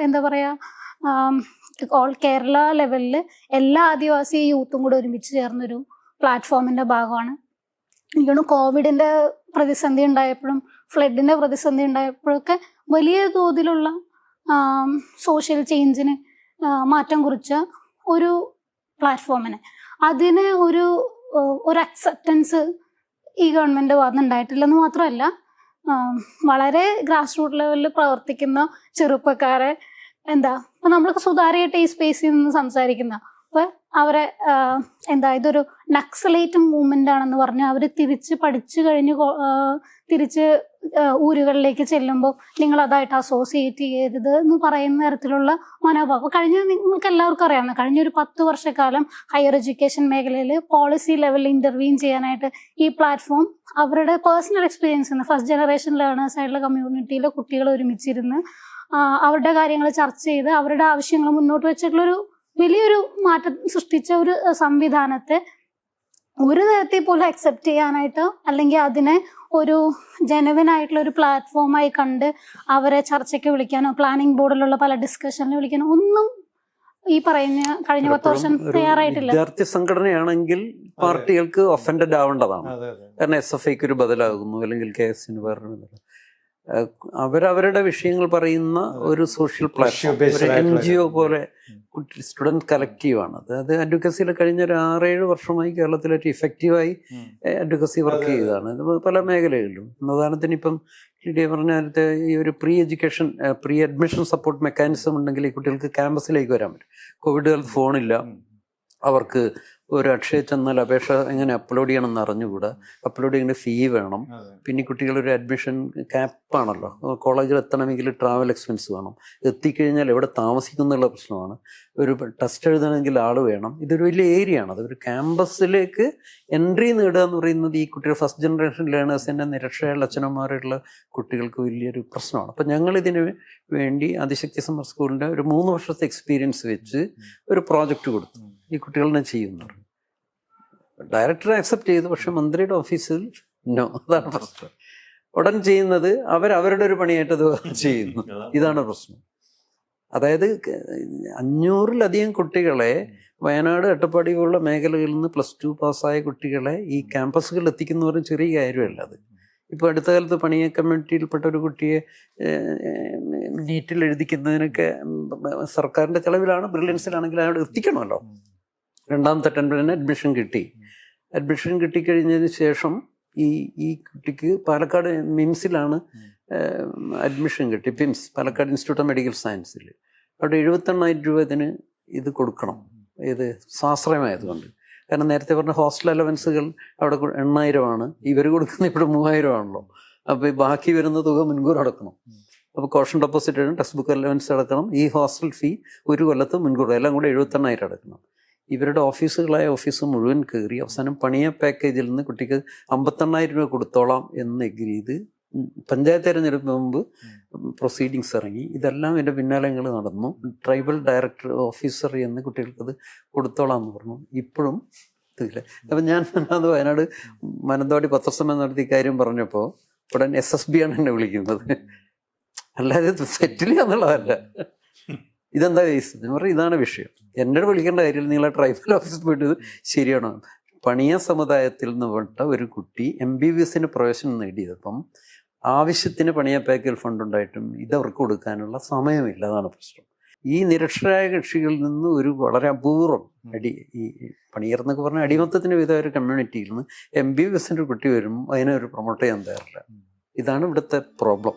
എന്താ പറയുക ഓൾ കേരള ലെവലിൽ എല്ലാ ആദിവാസി യൂത്തും കൂടെ ഒരുമിച്ച് ചേർന്നൊരു പ്ലാറ്റ്ഫോമിൻ്റെ ഭാഗമാണ്. എനിക്കാണ് കോവിഡിൻ്റെ പ്രതിസന്ധി ഉണ്ടായപ്പോഴും ഫ്ലഡിൻ്റെ പ്രതിസന്ധി ഉണ്ടായപ്പോഴൊക്കെ വലിയ തോതിലുള്ള സോഷ്യൽ ചേഞ്ചിന് മാറ്റം കുറിച്ച ഒരു പ്ലാറ്റ്ഫോമിന് അതിന് ഒരു അക്സെപ്റ്റൻസ് ഈ ഗവൺമെൻറ് ഭാഗത്ത് ഉണ്ടായിട്ടില്ലെന്ന് മാത്രമല്ല വളരെ ഗ്രാസ് റൂട്ട് ലെവലിൽ പ്രവർത്തിക്കുന്ന ചെറുപ്പക്കാരെ ഇപ്പം നമ്മളൊക്കെ സുതാര്യമായിട്ട് ഈ സ്പേസിൽ നിന്ന് സംസാരിക്കുന്ന അപ്പോൾ അവരെ ഇതൊരു നക്സലേറ്റ് മൂവ്മെൻ്റ് ആണെന്ന് പറഞ്ഞ് അവർ തിരിച്ച് പഠിച്ചു കഴിഞ്ഞ് തിരിച്ച് ഊരുകളിലേക്ക് ചെല്ലുമ്പോൾ നിങ്ങൾ അതായിട്ട് അസോസിയേറ്റ് ചെയ്യരുത് എന്ന് പറയുന്ന തരത്തിലുള്ള മനോഭാവം നിങ്ങൾക്ക് എല്ലാവർക്കും അറിയാവുന്ന കഴിഞ്ഞൊരു 10 വർഷക്കാലം ഹയർ എഡ്യൂക്കേഷൻ മേഖലയിൽ പോളിസി ലെവലിൽ ഇൻ്റർവീൻ ചെയ്യാനായിട്ട് ഈ പ്ലാറ്റ്ഫോം അവരുടെ personal experience first generation learners ആയിട്ടുള്ള കമ്മ്യൂണിറ്റിയിലെ കുട്ടികൾ ഒരുമിച്ചിരുന്ന് അവരുടെ കാര്യങ്ങൾ ചർച്ച ചെയ്ത് അവരുടെ ആവശ്യങ്ങൾ മുന്നോട്ട് വെച്ചിട്ടുള്ളൊരു വലിയൊരു മാറ്റം സൃഷ്ടിച്ച ഒരു സംവിധാനത്തെ ഒരു തരത്തിൽ പോലും അക്സെപ്റ്റ് ചെയ്യാനായിട്ടോ അല്ലെങ്കിൽ അതിനെ ഒരു ജെനുവിനായിട്ടുള്ള ഒരു പ്ലാറ്റ്ഫോമായി കണ്ട് അവരെ ചർച്ചയ്ക്ക് വിളിക്കാനോ പ്ലാനിംഗ് ബോർഡിലുള്ള പല ഡിസ്കഷനിൽ വിളിക്കാനോ ഒന്നും ഈ കഴിഞ്ഞ 10 വർഷം തയ്യാറായിട്ടില്ല. വിദ്യാർത്ഥി സംഘടനയാണെങ്കിൽ പാർട്ടികൾക്ക് ഒഫൻഡഡ് ആവേണ്ടതാണ്. കാരണം SFIക്ക് ഒരു ബദലാകുന്നു, അല്ലെങ്കിൽ KSന് വേറെ അവരവരുടെ വിഷയങ്ങൾ പറയുന്ന ഒരു സോഷ്യൽ പ്ലാറ്റ്ഫോം, ഒരു NGO പോലെ സ്റ്റുഡൻറ് കളക്റ്റീവാണ്. അത് അഡ്വക്കസിയിൽ കഴിഞ്ഞ ഒരു 6-7 വർഷമായി കേരളത്തിലേറ്റവും ഇഫക്റ്റീവായി അഡ്വക്കസി വർക്ക് ചെയ്തതാണ്. ഇത് പല മേഖലകളിലും. ഉദാഹരണത്തിന് ഇപ്പം ടി പറഞ്ഞ നേരത്തെ ഈ ഒരു പ്രീ അഡ്മിഷൻ സപ്പോർട്ട് മെക്കാനിസം ഉണ്ടെങ്കിൽ ഈ കുട്ടികൾക്ക് ക്യാമ്പസിലേക്ക് വരാൻ പറ്റും. കോവിഡ് കാലത്ത് ഫോണില്ല, അവർക്ക് ഒരു അക്ഷയ ചെന്നാൽ അപേക്ഷ എങ്ങനെ അപ്ലോഡ് ചെയ്യണമെന്ന് അറിഞ്ഞുകൂടാ, അപ്ലോഡ് ചെയ്യേണ്ട ഫീ വേണം. പിന്നെ കുട്ടികളൊരു അഡ്മിഷൻ ക്യാപ്പാണല്ലോ, കോളേജിൽ എത്തണമെങ്കിൽ ട്രാവൽ എക്സ്പെൻസ് വേണം, എത്തിക്കഴിഞ്ഞാൽ എവിടെ താമസിക്കുന്നുള്ള പ്രശ്നമാണ്, ഒരു ടെസ്റ്റ് എഴുതണമെങ്കിൽ ആൾ വേണം. ഇതൊരു വലിയ ഏരിയ ആണ്. അതൊരു ക്യാമ്പസിലേക്ക് എൻട്രി നേടുക എന്ന് പറയുന്നത് ഈ കുട്ടികൾ ഫസ്റ്റ് ജനറേഷൻ ലേണേഴ്സിൻ്റെ നിരക്ഷയുള്ള അച്ഛനന്മാരുള്ള കുട്ടികൾക്ക് വലിയൊരു പ്രശ്നമാണ്. അപ്പം ഞങ്ങളിതിന് വേണ്ടി ആദിശക്തി സമ്മർ സ്കൂളിൻ്റെ ഒരു 3 വർഷത്തെ എക്സ്പീരിയൻസ് വെച്ച് ഒരു പ്രോജക്റ്റ് കൊടുത്തു. ഈ കുട്ടികളെ ചെയ്യുന്നു. ഡയറക്ടർ അക്സെപ്റ്റ് ചെയ്തു, പക്ഷെ മന്ത്രിയുടെ ഓഫീസിൽ നോ. അതാണ് പ്രശ്നം. ഉടൻ ചെയ്യുന്നത് അവരുടെ ഒരു പണിയായിട്ട് അത് ചെയ്യുന്നു. ഇതാണ് പ്രശ്നം. അതായത് 500-ലധികം കുട്ടികളെ വയനാട്, അട്ടപ്പാടി പോലുള്ള മേഖലകളിൽ നിന്ന് +2 പാസ്സായ കുട്ടികളെ ഈ ക്യാമ്പസുകളിൽ എത്തിക്കുന്നവരും ചെറിയ കാര്യമല്ല അത്. ഇപ്പോൾ അടുത്ത കാലത്ത് പണിയ കമ്മ്യൂണിറ്റിയിൽപ്പെട്ട ഒരു കുട്ടിയെ നീറ്റിൽ എഴുതിക്കുന്നതിനൊക്കെ സർക്കാരിൻ്റെ ചെലവിലാണ്, ബ്രില്യൻസിലാണെങ്കിൽ അവിടെ എത്തിക്കണമല്ലോ. 2ാമത്തെ അറ്റംപ്റ്റിന് അഡ്മിഷൻ കിട്ടിക്കഴിഞ്ഞതിന് ശേഷം ഈ കുട്ടിക്ക് പാലക്കാട് മിംസിലാണ് അഡ്മിഷൻ കിട്ടി. PIMS, Palakkad institute of medical സയൻസിൽ. അവിടെ 78,000 രൂപ ഇതിന് ഇത് കൊടുക്കണം. ഇത് സ്വാശ്രയമായതുകൊണ്ട്. കാരണം നേരത്തെ പറഞ്ഞ ഹോസ്റ്റൽ അലവൻസുകൾ അവിടെ 8,000 ഇവർ കൊടുക്കുന്ന ഇവിടെ 3,000 ആണല്ലോ. അപ്പോൾ ബാക്കി വരുന്ന തുക മുൻകൂർ അടക്കണം. അപ്പോൾ കോഷൻ ഡെപ്പോസിറ്റ് ഇടണം, ടെക്സ്റ്റ് ബുക്ക് അലവൻസ് അടക്കണം, ഈ ഹോസ്റ്റൽ ഫീ ഒരു കൊല്ലത്ത് മുൻകൂർ, എല്ലാം കൂടെ 78,000 അടക്കണം. ഇവരുടെ ഓഫീസ് മുഴുവൻ കയറി അവസാനം പണിയ പാക്കേജിൽ നിന്ന് കുട്ടിക്ക് 58,000 രൂപ കൊടുത്തോളാം എന്ന് എഗ്രി ചെയ്ത് പഞ്ചായത്ത് തെരഞ്ഞെടുപ്പ് മുമ്പ് പ്രൊസീഡിങ്സ് ഇറങ്ങി. ഇതെല്ലാം എൻ്റെ പിന്നാലങ്ങൾ നടന്നു. ട്രൈബൽ ഡയറക്ടർ ഓഫീസർ എന്ന് കുട്ടികൾക്കത് കൊടുത്തോളാം എന്ന് പറഞ്ഞു. ഇപ്പോഴും ഇതില്ല. അപ്പം ഞാൻ അത് വയനാട് മാനന്തവാടി പത്രസമ്മേളനം നടത്തിയ കാര്യം പറഞ്ഞപ്പോൾ ഉടൻ SSB ആണ് എന്നെ വിളിക്കുന്നത്. അല്ലാതെ സെറ്റിൽ എന്നുള്ളതല്ല. ഇതെന്താ കേസ് എന്ന് പറഞ്ഞാൽ ഇതാണ് വിഷയം. എന്നോട് വിളിക്കേണ്ട കാര്യമില്ല, നിങ്ങളെ ട്രൈബൽ ഓഫീസിൽ പോയിട്ട് ശരിയാണോ. പണിയ സമുദായത്തിൽ നിന്ന് പെട്ട ഒരു കുട്ടി MBBSന് പ്രവേശനം നേടിയതപ്പം ആവശ്യത്തിന് പണിയ പാക്കേജ് ഫണ്ട് ഉണ്ടായിട്ടും ഇതവർക്ക് കൊടുക്കാനുള്ള സമയമില്ല. അതാണ് പ്രശ്നം. ഈ നിരക്ഷരായ കക്ഷികളിൽ നിന്ന് ഒരു വളരെ അപൂർവം ഈ പണിയർ എന്നൊക്കെ പറഞ്ഞാൽ അടിമത്തത്തിന് വിധ ഒരു കമ്മ്യൂണിറ്റിയിൽ നിന്ന് MBBSൻ്റെ കുട്ടി വരും, അതിനെ ഒരു പ്രൊമോട്ട് ചെയ്യാൻ തയ്യാറില്ല. ഇതാണ് ഇവിടുത്തെ പ്രോബ്ലം.